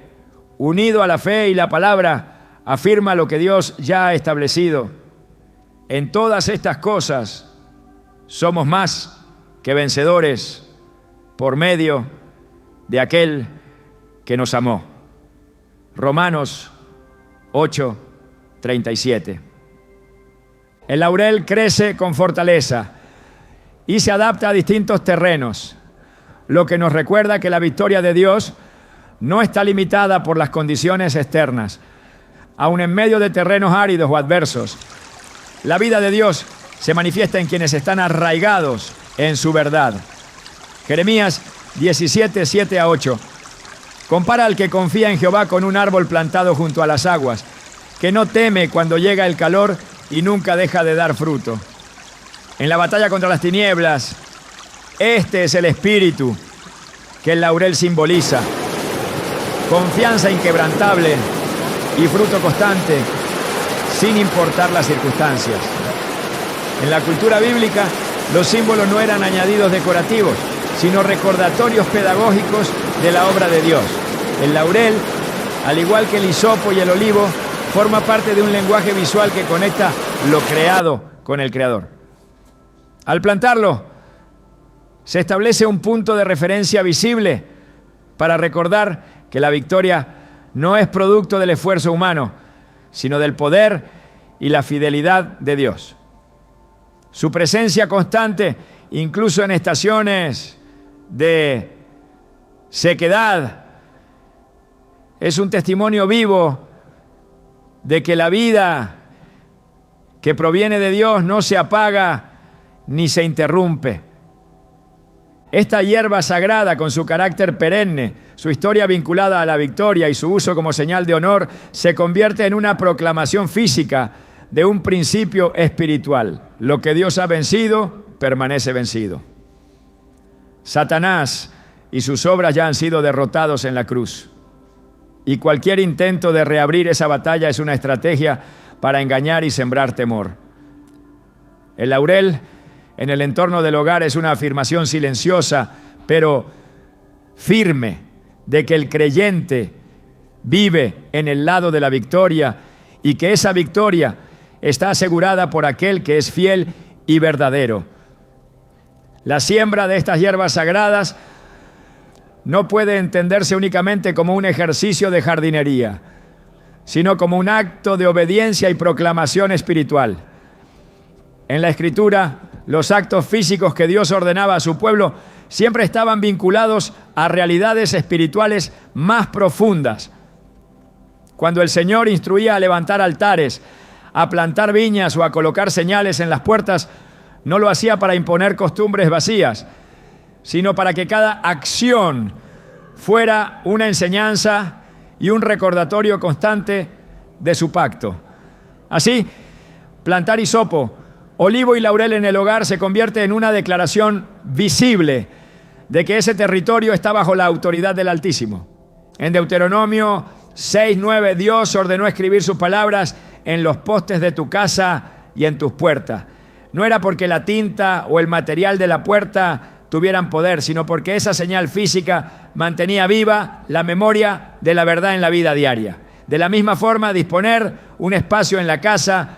unido a la fe y la palabra, afirma lo que Dios ya ha establecido. En todas estas cosas somos más que vencedores por medio de aquel que nos amó. Romanos 8:37. El laurel crece con fortaleza y se adapta a distintos terrenos, lo que nos recuerda que la victoria de Dios no está limitada por las condiciones externas. Aun en medio de terrenos áridos o adversos, la vida de Dios se manifiesta en quienes están arraigados en su verdad. Jeremías 17, 7-8. Compara al que confía en Jehová con un árbol plantado junto a las aguas, que no teme cuando llega el calor y nunca deja de dar fruto. En la batalla contra las tinieblas, este es el espíritu que el laurel simboliza. Confianza inquebrantable y fruto constante, sin importar las circunstancias. En la cultura bíblica, los símbolos no eran añadidos decorativos, sino recordatorios pedagógicos de la obra de Dios. El laurel, al igual que el hisopo y el olivo, forma parte de un lenguaje visual que conecta lo creado con el Creador. Al plantarlo, se establece un punto de referencia visible para recordar que la victoria no es producto del esfuerzo humano, sino del poder y la fidelidad de Dios. Su presencia constante, incluso en estaciones de sequedad, es un testimonio vivo de que la vida que proviene de Dios no se apaga ni se interrumpe. Esta hierba sagrada, con su carácter perenne, su historia vinculada a la victoria y su uso como señal de honor, se convierte en una proclamación física de un principio espiritual. Lo que Dios ha vencido, permanece vencido. Satanás y sus obras ya han sido derrotados en la cruz. Y cualquier intento de reabrir esa batalla es una estrategia para engañar y sembrar temor. El laurel en el entorno del hogar es una afirmación silenciosa, pero firme, de que el creyente vive en el lado de la victoria y que esa victoria está asegurada por aquel que es fiel y verdadero. La siembra de estas hierbas sagradas no puede entenderse únicamente como un ejercicio de jardinería, sino como un acto de obediencia y proclamación espiritual. En la Escritura, los actos físicos que Dios ordenaba a su pueblo siempre estaban vinculados a realidades espirituales más profundas. Cuando el Señor instruía a levantar altares, a plantar viñas o a colocar señales en las puertas, no lo hacía para imponer costumbres vacías, sino para que cada acción fuera una enseñanza y un recordatorio constante de su pacto. Así, plantar hisopo, olivo y laurel en el hogar se convierte en una declaración visible de que ese territorio está bajo la autoridad del Altísimo. En Deuteronomio 6:9, Dios ordenó escribir sus palabras en los postes de tu casa y en tus puertas. No era porque la tinta o el material de la puerta tuvieran poder, sino porque esa señal física mantenía viva la memoria de la verdad en la vida diaria. De la misma forma, disponer un espacio en la casa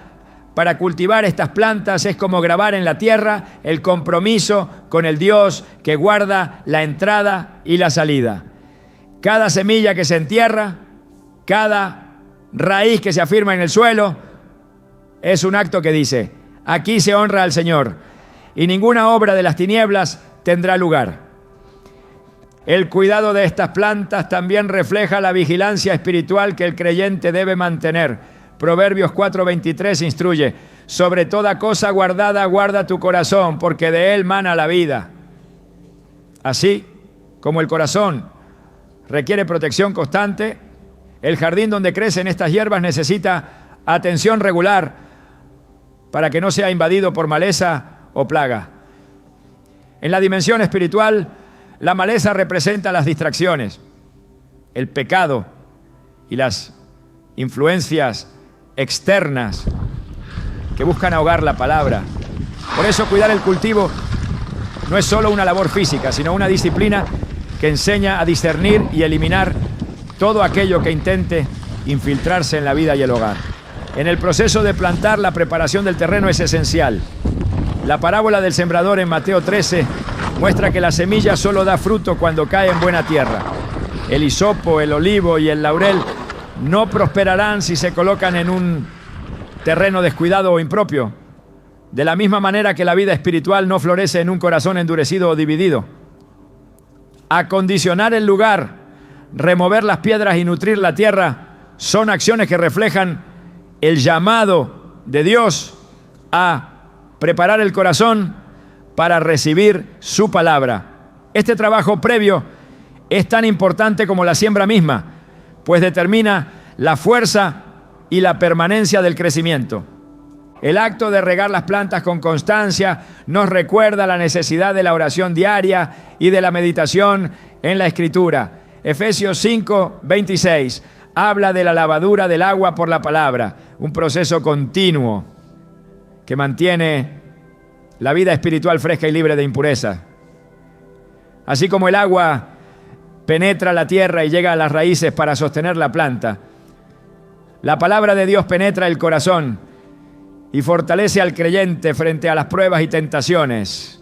para cultivar estas plantas es como grabar en la tierra el compromiso con el Dios que guarda la entrada y la salida. Cada semilla que se entierra, cada raíz que se afirma en el suelo, es un acto que dice: aquí se honra al Señor, y ninguna obra de las tinieblas tendrá lugar. El cuidado de estas plantas también refleja la vigilancia espiritual que el creyente debe mantener. Proverbios 4:23 instruye: sobre toda cosa guardada, guarda tu corazón, porque de él mana la vida. Así como el corazón requiere protección constante, el jardín donde crecen estas hierbas necesita atención regular para que no sea invadido por maleza o plaga. En la dimensión espiritual, la maleza representa las distracciones. el pecado y las influencias externas que buscan ahogar la palabra. Por eso cuidar el cultivo no es solo una labor física, sino una disciplina que enseña a discernir y eliminar todo aquello que intente infiltrarse en la vida y el hogar. En el proceso de plantar, la preparación del terreno es esencial. La parábola del sembrador en Mateo 13 muestra que la semilla solo da fruto cuando cae en buena tierra. El hisopo, el olivo y el laurel no prosperarán si se colocan en un terreno descuidado o impropio. De la misma manera que la vida espiritual no florece en un corazón endurecido o dividido. Acondicionar el lugar, remover las piedras y nutrir la tierra son acciones que reflejan el llamado de Dios a preparar el corazón para recibir su palabra. Este trabajo previo es tan importante como la siembra misma, pues determina la fuerza y la permanencia del crecimiento. El acto de regar las plantas con constancia nos recuerda la necesidad de la oración diaria y de la meditación en la Escritura. Efesios 5:26 habla de la lavadura del agua por la palabra, un proceso continuo que mantiene la vida espiritual fresca y libre de impureza. Así como el agua penetra la tierra y llega a las raíces para sostener la planta, la palabra de Dios penetra el corazón y fortalece al creyente frente a las pruebas y tentaciones.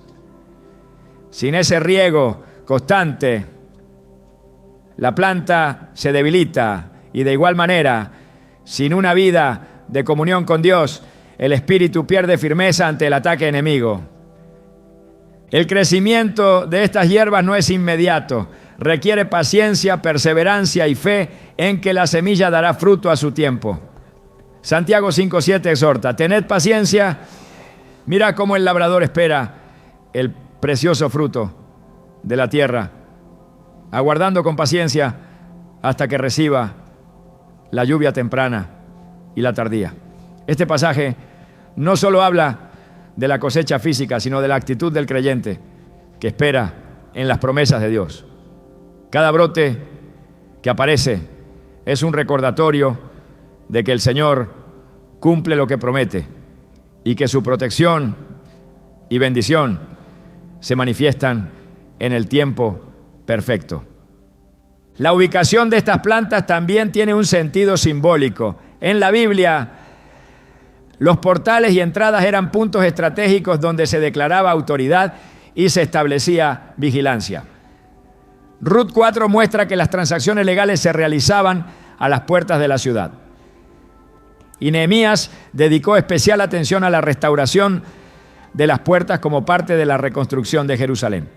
Sin ese riego constante, la planta se debilita y de igual manera, sin una vida de comunión con Dios, el espíritu pierde firmeza ante el ataque enemigo. El crecimiento de estas hierbas no es inmediato, requiere paciencia, perseverancia y fe en que la semilla dará fruto a su tiempo. Santiago 5:7 exhorta: tened paciencia, mira cómo el labrador espera el precioso fruto de la tierra, aguardando con paciencia hasta que reciba la lluvia temprana y la tardía. Este pasaje no solo habla de la cosecha física, sino de la actitud del creyente que espera en las promesas de Dios. Cada brote que aparece es un recordatorio de que el Señor cumple lo que promete y que su protección y bendición se manifiestan en el tiempo perfecto. La ubicación de estas plantas también tiene un sentido simbólico. En la Biblia, los portales y entradas eran puntos estratégicos donde se declaraba autoridad y se establecía vigilancia. Ruth 4 muestra que las transacciones legales se realizaban a las puertas de la ciudad. Y Nehemías dedicó especial atención a la restauración de las puertas como parte de la reconstrucción de Jerusalén.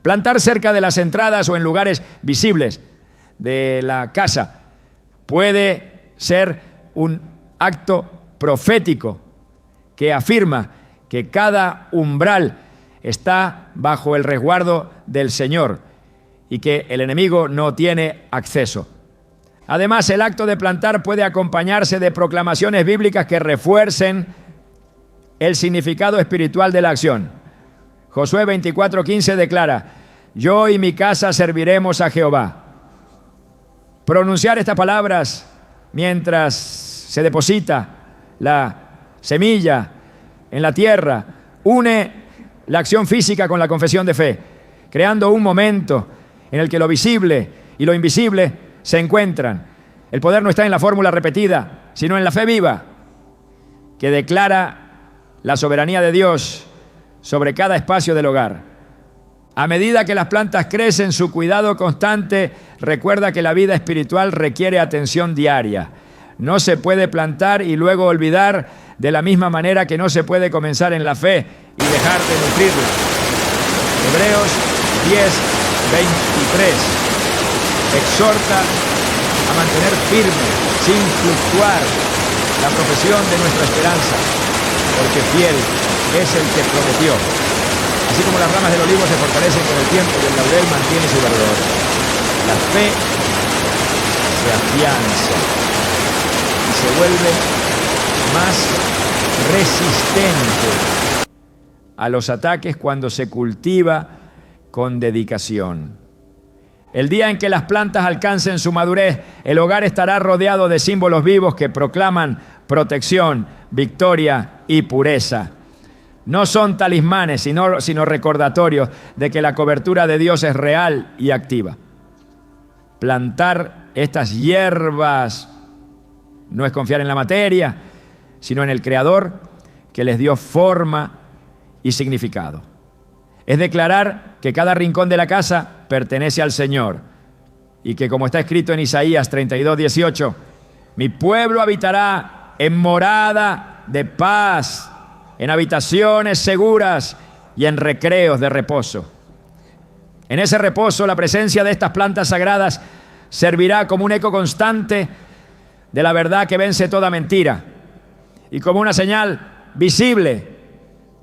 Plantar cerca de las entradas o en lugares visibles de la casa puede ser un acto profético que afirma que cada umbral está bajo el resguardo del Señor y que el enemigo no tiene acceso. Además, el acto de plantar puede acompañarse de proclamaciones bíblicas que refuercen el significado espiritual de la acción. Josué 24:15 declara: yo y mi casa serviremos a Jehová. Pronunciar estas palabras mientras se deposita la semilla en la tierra une la acción física con la confesión de fe, creando un momento en el que lo visible y lo invisible se encuentran. El poder no está en la fórmula repetida, sino en la fe viva, que declara la soberanía de Dios sobre cada espacio del hogar. A medida que las plantas crecen, su cuidado constante recuerda que la vida espiritual requiere atención diaria. No se puede plantar y luego olvidar, de la misma manera que no se puede comenzar en la fe y dejar de nutrirla. Hebreos 10:23 exhorta a mantener firme, sin fluctuar, la profesión de nuestra esperanza, porque fiel es el que prometió. Así como las ramas del olivo se fortalecen con el tiempo y el laurel mantiene su verdor, la fe se afianza y se vuelve más resistente a los ataques cuando se cultiva con dedicación. El día en que las plantas alcancen su madurez, el hogar estará rodeado de símbolos vivos que proclaman protección, victoria y pureza. No son talismanes, sino recordatorios de que la cobertura de Dios es real y activa. Plantar estas hierbas no es confiar en la materia, sino en el Creador que les dio forma y significado. Es declarar que cada rincón de la casa pertenece al Señor y que, como está escrito en Isaías 32:18, mi pueblo habitará en morada de paz, en habitaciones seguras y en recreos de reposo. En ese reposo, la presencia de estas plantas sagradas servirá como un eco constante de la verdad que vence toda mentira y como una señal visible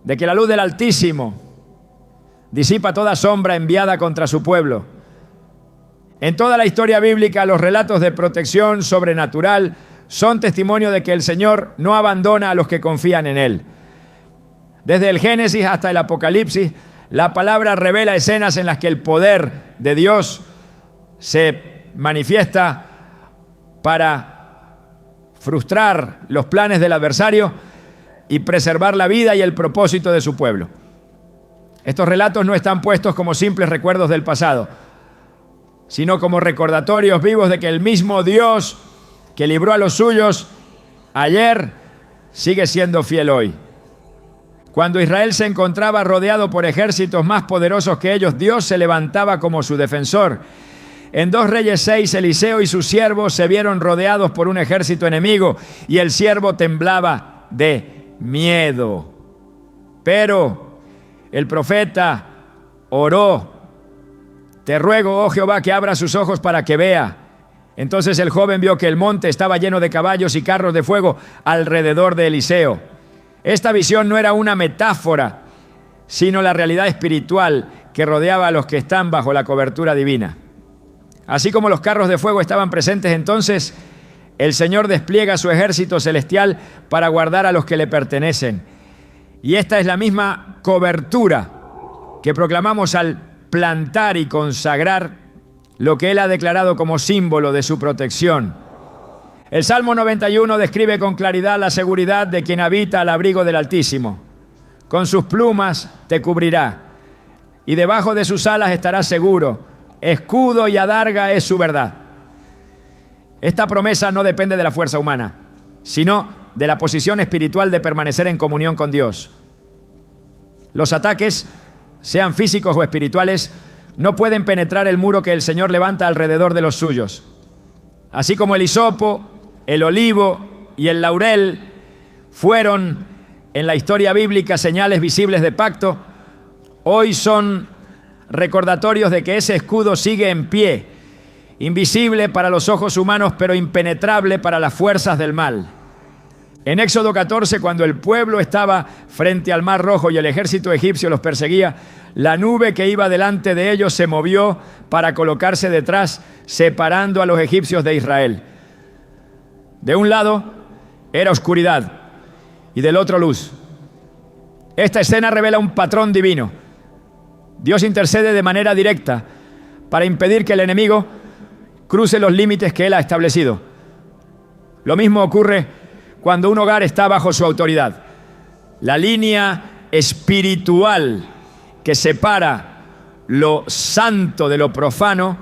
de que la luz del Altísimo disipa toda sombra enviada contra su pueblo. En toda la historia bíblica, los relatos de protección sobrenatural son testimonio de que el Señor no abandona a los que confían en Él. Desde el Génesis hasta el Apocalipsis, la palabra revela escenas en las que el poder de Dios se manifiesta para frustrar los planes del adversario y preservar la vida y el propósito de su pueblo. Estos relatos no están puestos como simples recuerdos del pasado, sino como recordatorios vivos de que el mismo Dios que libró a los suyos ayer sigue siendo fiel hoy. Cuando Israel se encontraba rodeado por ejércitos más poderosos que ellos, Dios se levantaba como su defensor. En 2 Reyes 6, Eliseo y sus siervos se vieron rodeados por un ejército enemigo y el siervo temblaba de miedo. Pero el profeta oró: te ruego, oh Jehová, que abra sus ojos para que vea. Entonces el joven vio que el monte estaba lleno de caballos y carros de fuego alrededor de Eliseo. Esta visión no era una metáfora, sino la realidad espiritual que rodeaba a los que están bajo la cobertura divina. Así como los carros de fuego estaban presentes entonces, el Señor despliega su ejército celestial para guardar a los que le pertenecen. Y esta es la misma cobertura que proclamamos al plantar y consagrar lo que Él ha declarado como símbolo de su protección. El Salmo 91 describe con claridad la seguridad de quien habita al abrigo del Altísimo. Con sus plumas te cubrirá, y debajo de sus alas estarás seguro. Escudo y adarga es su verdad. Esta promesa no depende de la fuerza humana, sino de la posición espiritual de permanecer en comunión con Dios. Los ataques, sean físicos o espirituales, no pueden penetrar el muro que el Señor levanta alrededor de los suyos. Así como el hisopo, el olivo y el laurel fueron en la historia bíblica señales visibles de pacto, hoy son recordatorios de que ese escudo sigue en pie, invisible para los ojos humanos, pero impenetrable para las fuerzas del mal. En Éxodo 14, cuando el pueblo estaba frente al Mar Rojo y el ejército egipcio los perseguía, la nube que iba delante de ellos se movió para colocarse detrás, separando a los egipcios de Israel. De un lado era oscuridad y del otro luz. Esta escena revela un patrón divino. Dios intercede de manera directa para impedir que el enemigo cruce los límites que Él ha establecido. Lo mismo ocurre cuando un hogar está bajo su autoridad. La línea espiritual que separa lo santo de lo profano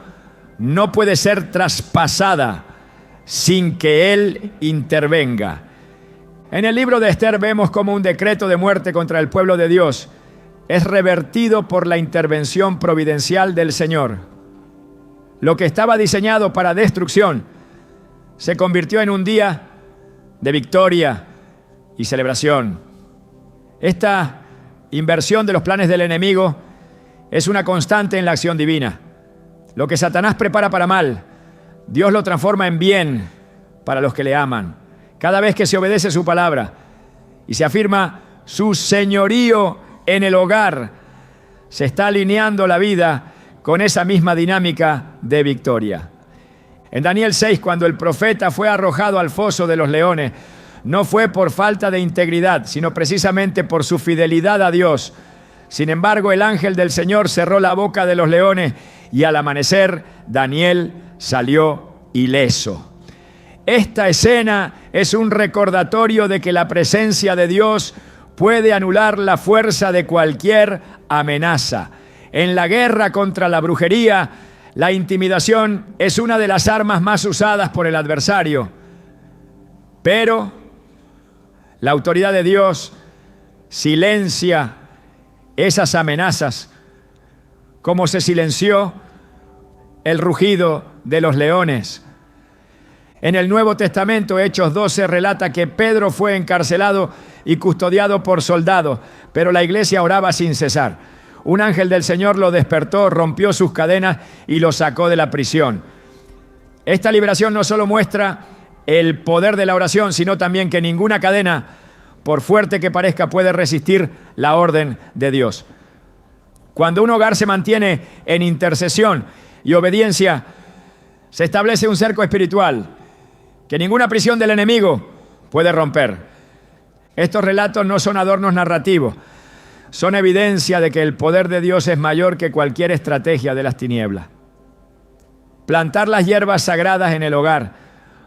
no puede ser traspasada sin que Él intervenga. En el libro de Esther vemos cómo un decreto de muerte contra el pueblo de Dios es revertido por la intervención providencial del Señor. Lo que estaba diseñado para destrucción se convirtió en un día de victoria y celebración. Esta inversión de los planes del enemigo es una constante en la acción divina. Lo que Satanás prepara para mal, Dios lo transforma en bien para los que le aman. Cada vez que se obedece su palabra y se afirma su señorío en el hogar, se está alineando la vida con esa misma dinámica de victoria. En Daniel 6, cuando el profeta fue arrojado al foso de los leones, no fue por falta de integridad, sino precisamente por su fidelidad a Dios. Sin embargo, el ángel del Señor cerró la boca de los leones y al amanecer Daniel salió ileso. Esta escena es un recordatorio de que la presencia de Dios puede anular la fuerza de cualquier amenaza. En la guerra contra la brujería, la intimidación es una de las armas más usadas por el adversario. Pero la autoridad de Dios silencia esas amenazas, como se silenció el rugido de los leones. En el Nuevo Testamento, Hechos 12, relata que Pedro fue encarcelado y custodiado por soldados, pero la iglesia oraba sin cesar. Un ángel del Señor lo despertó, rompió sus cadenas y lo sacó de la prisión. Esta liberación no solo muestra el poder de la oración, sino también que ninguna cadena, por fuerte que parezca, puede resistir la orden de Dios. Cuando un hogar se mantiene en intercesión y obediencia, se establece un cerco espiritual que ninguna prisión del enemigo puede romper. Estos relatos no son adornos narrativos, son evidencia de que el poder de Dios es mayor que cualquier estrategia de las tinieblas. Plantar las hierbas sagradas en el hogar,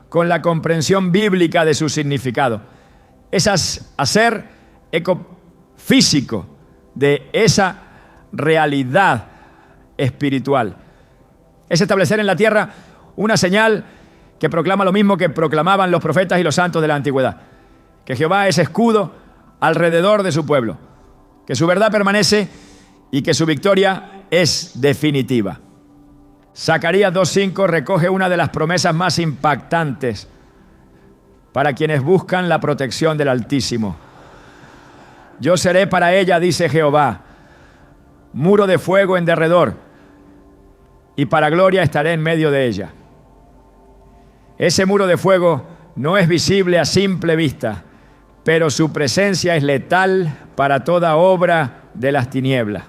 con la comprensión bíblica de su significado, es hacer eco físico de esa realidad espiritual. Es establecer en la tierra una señal que proclama lo mismo que proclamaban los profetas y los santos de la antigüedad: que Jehová es escudo alrededor de su pueblo, que su verdad permanece y que su victoria es definitiva. Zacarías 2:5 recoge una de las promesas más impactantes para quienes buscan la protección del Altísimo. Yo seré para ella, dice Jehová, muro de fuego en derredor, y para gloria estaré en medio de ella. Ese muro de fuego no es visible a simple vista, pero su presencia es letal para toda obra de las tinieblas.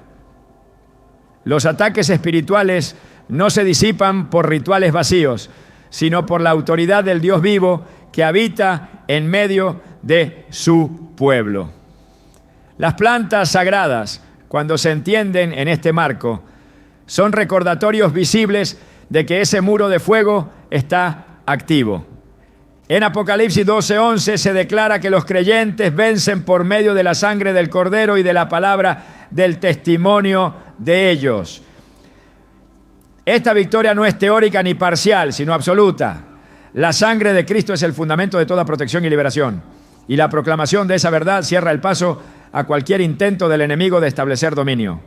Los ataques espirituales no se disipan por rituales vacíos, sino por la autoridad del Dios vivo que habita en medio de su pueblo. Las plantas sagradas, cuando se entienden en este marco, son recordatorios visibles de que ese muro de fuego está activo. En Apocalipsis 12:11 se declara que los creyentes vencen por medio de la sangre del Cordero y de la palabra del testimonio de ellos. Esta victoria no es teórica ni parcial, sino absoluta. La sangre de Cristo es el fundamento de toda protección y liberación. Y la proclamación de esa verdad cierra el paso a cualquier intento del enemigo de establecer dominio.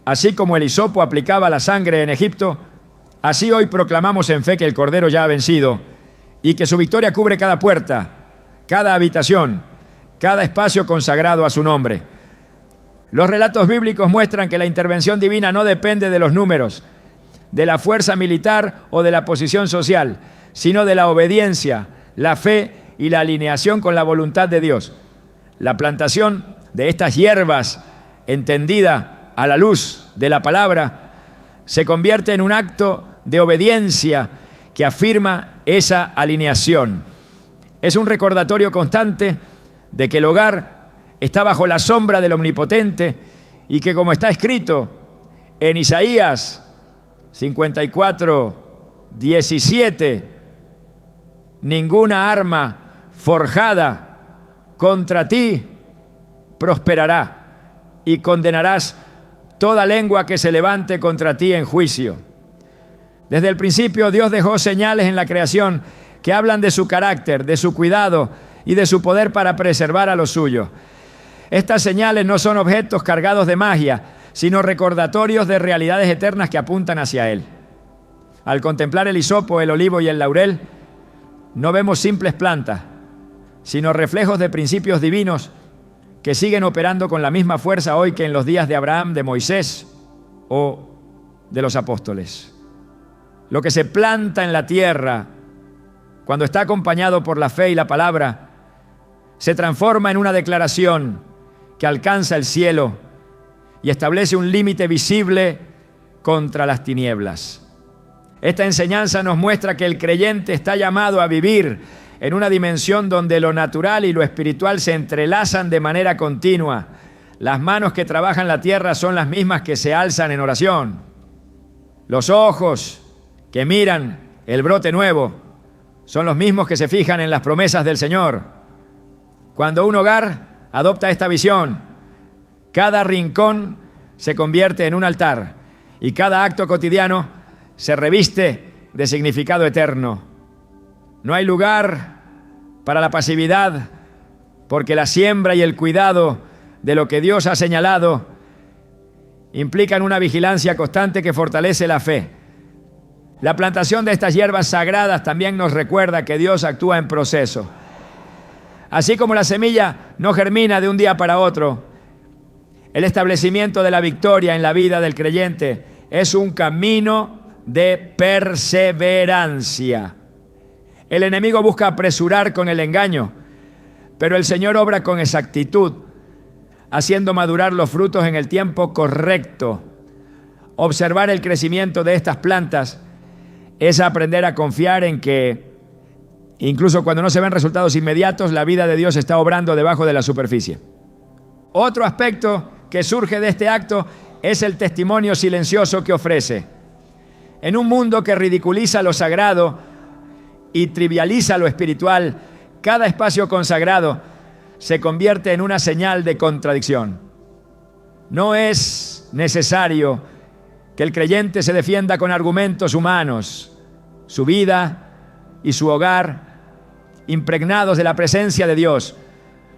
Así como el hisopo aplicaba la sangre en Egipto, así hoy proclamamos en fe que el Cordero ya ha vencido y que su victoria cubre cada puerta, cada habitación, cada espacio consagrado a su nombre. Los relatos bíblicos muestran que la intervención divina no depende de los números, de la fuerza militar o de la posición social, sino de la obediencia, la fe y la alineación con la voluntad de Dios. La plantación de estas hierbas, entendida a la luz de la palabra, se convierte en un acto de obediencia que afirma esa alineación. Es un recordatorio constante de que el hogar está bajo la sombra del Omnipotente y que, como está escrito en Isaías 54:17, ninguna arma forjada contra ti prosperará y condenarás toda lengua que se levante contra ti en juicio. Desde el principio Dios dejó señales en la creación que hablan de su carácter, de su cuidado y de su poder para preservar a los suyos. Estas señales no son objetos cargados de magia, sino recordatorios de realidades eternas que apuntan hacia Él. Al contemplar el hisopo, el olivo y el laurel, no vemos simples plantas, sino reflejos de principios divinos que siguen operando con la misma fuerza hoy que en los días de Abraham, de Moisés o de los apóstoles. Lo que se planta en la tierra, cuando está acompañado por la fe y la palabra, se transforma en una declaración que alcanza el cielo y establece un límite visible contra las tinieblas. Esta enseñanza nos muestra que el creyente está llamado a vivir en una dimensión donde lo natural y lo espiritual se entrelazan de manera continua. Las manos que trabajan la tierra son las mismas que se alzan en oración. Los ojos que miran el brote nuevo son los mismos que se fijan en las promesas del Señor. Cuando un hogar adopta esta visión, cada rincón se convierte en un altar y cada acto cotidiano se reviste de significado eterno. No hay lugar para la pasividad, porque la siembra y el cuidado de lo que Dios ha señalado implican una vigilancia constante que fortalece la fe. La plantación de estas hierbas sagradas también nos recuerda que Dios actúa en proceso. Así como la semilla no germina de un día para otro, el establecimiento de la victoria en la vida del creyente es un camino de perseverancia. El enemigo busca apresurar con el engaño, pero el Señor obra con exactitud, haciendo madurar los frutos en el tiempo correcto. Observar el crecimiento de estas plantas es aprender a confiar en que, incluso cuando no se ven resultados inmediatos, la vida de Dios está obrando debajo de la superficie. Otro aspecto que surge de este acto es el testimonio silencioso que ofrece. En un mundo que ridiculiza lo sagrado y trivializa lo espiritual, cada espacio consagrado se convierte en una señal de contradicción. No es necesario que el creyente se defienda con argumentos humanos. Su vida y su hogar, impregnados de la presencia de Dios,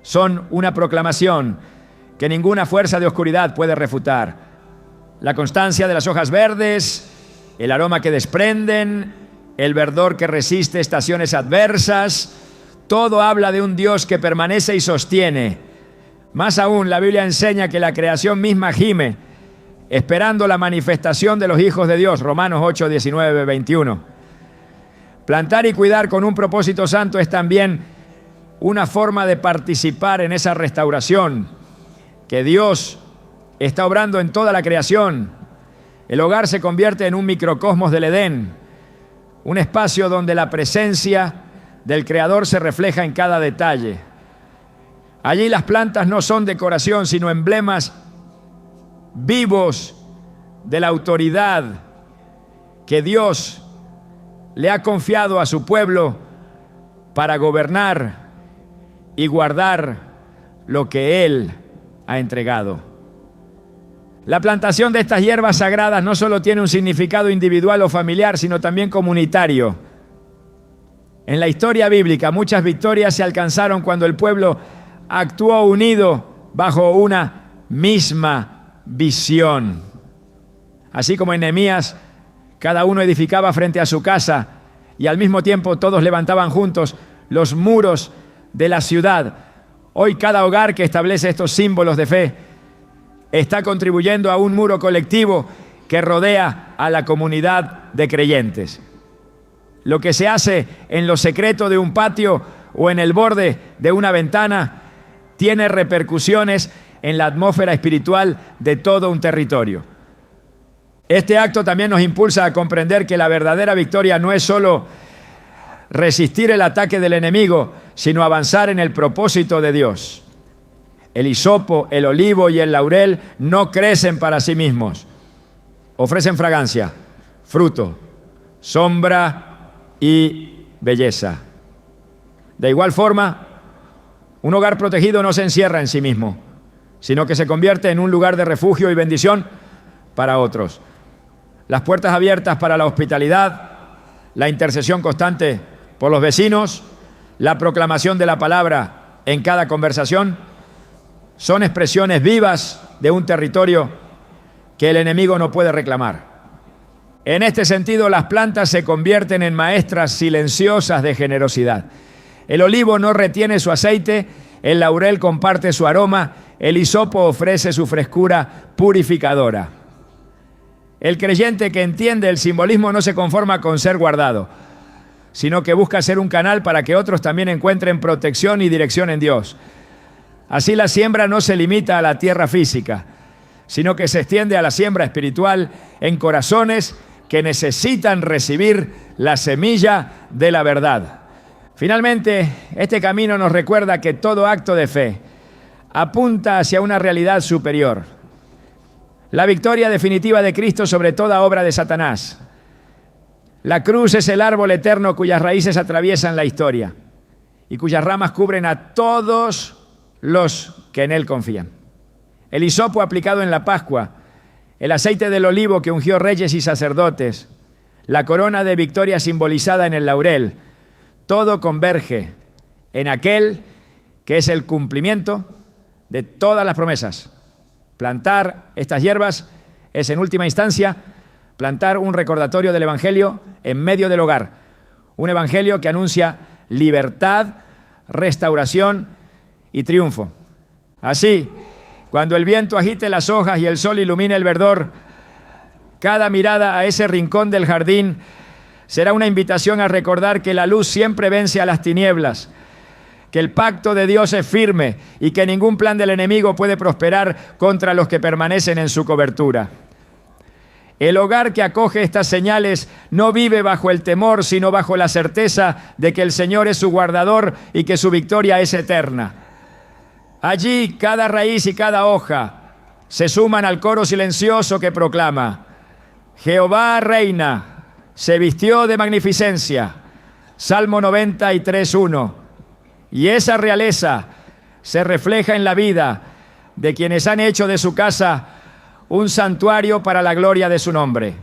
son una proclamación que ninguna fuerza de oscuridad puede refutar. La constancia de las hojas verdes, el aroma que desprenden, el verdor que resiste estaciones adversas, todo habla de un Dios que permanece y sostiene. Más aún, la Biblia enseña que la creación misma gime, esperando la manifestación de los hijos de Dios. Romanos 8, 19, 21. Plantar y cuidar con un propósito santo es también una forma de participar en esa restauración que Dios está obrando en toda la creación. El hogar se convierte en un microcosmos del Edén, un espacio donde la presencia del Creador se refleja en cada detalle. Allí las plantas no son decoración, sino emblemas vivos de la autoridad que Dios le ha confiado a su pueblo para gobernar y guardar lo que Él ha entregado. La plantación de estas hierbas sagradas no solo tiene un significado individual o familiar, sino también comunitario. En la historia bíblica, muchas victorias se alcanzaron cuando el pueblo actuó unido bajo una misma visión. Así como en Nehemías, cada uno edificaba frente a su casa y al mismo tiempo todos levantaban juntos los muros de la ciudad. Hoy cada hogar que establece estos símbolos de fe está contribuyendo a un muro colectivo que rodea a la comunidad de creyentes. Lo que se hace en lo secreto de un patio o en el borde de una ventana tiene repercusiones en la atmósfera espiritual de todo un territorio. Este acto también nos impulsa a comprender que la verdadera victoria no es solo resistir el ataque del enemigo, sino avanzar en el propósito de Dios. El hisopo, el olivo y el laurel no crecen para sí mismos. Ofrecen fragancia, fruto, sombra y belleza. De igual forma, un hogar protegido no se encierra en sí mismo, sino que se convierte en un lugar de refugio y bendición para otros. Las puertas abiertas para la hospitalidad, la intercesión constante por los vecinos, la proclamación de la palabra en cada conversación, son expresiones vivas de un territorio que el enemigo no puede reclamar. En este sentido, las plantas se convierten en maestras silenciosas de generosidad. El olivo no retiene su aceite, el laurel comparte su aroma, el hisopo ofrece su frescura purificadora. El creyente que entiende el simbolismo no se conforma con ser guardado, sino que busca ser un canal para que otros también encuentren protección y dirección en Dios. Así la siembra no se limita a la tierra física, sino que se extiende a la siembra espiritual en corazones que necesitan recibir la semilla de la verdad. Finalmente, este camino nos recuerda que todo acto de fe apunta hacia una realidad superior. La victoria definitiva de Cristo sobre toda obra de Satanás. La cruz es el árbol eterno cuyas raíces atraviesan la historia y cuyas ramas cubren a todos los que en él confían. El hisopo aplicado en la Pascua, el aceite del olivo que ungió reyes y sacerdotes, la corona de victoria simbolizada en el laurel, todo converge en aquel que es el cumplimiento de todas las promesas. Plantar estas hierbas es, en última instancia, plantar un recordatorio del Evangelio en medio del hogar. Un Evangelio que anuncia libertad, restauración y triunfo. Así, cuando el viento agite las hojas y el sol ilumine el verdor, cada mirada a ese rincón del jardín será una invitación a recordar que la luz siempre vence a las tinieblas, que el pacto de Dios es firme y que ningún plan del enemigo puede prosperar contra los que permanecen en su cobertura. El hogar que acoge estas señales no vive bajo el temor, sino bajo la certeza de que el Señor es su guardador y que su victoria es eterna. Allí cada raíz y cada hoja se suman al coro silencioso que proclama: Jehová reina, se vistió de magnificencia. Salmo 93:1. Y esa realeza se refleja en la vida de quienes han hecho de su casa un santuario para la gloria de su nombre.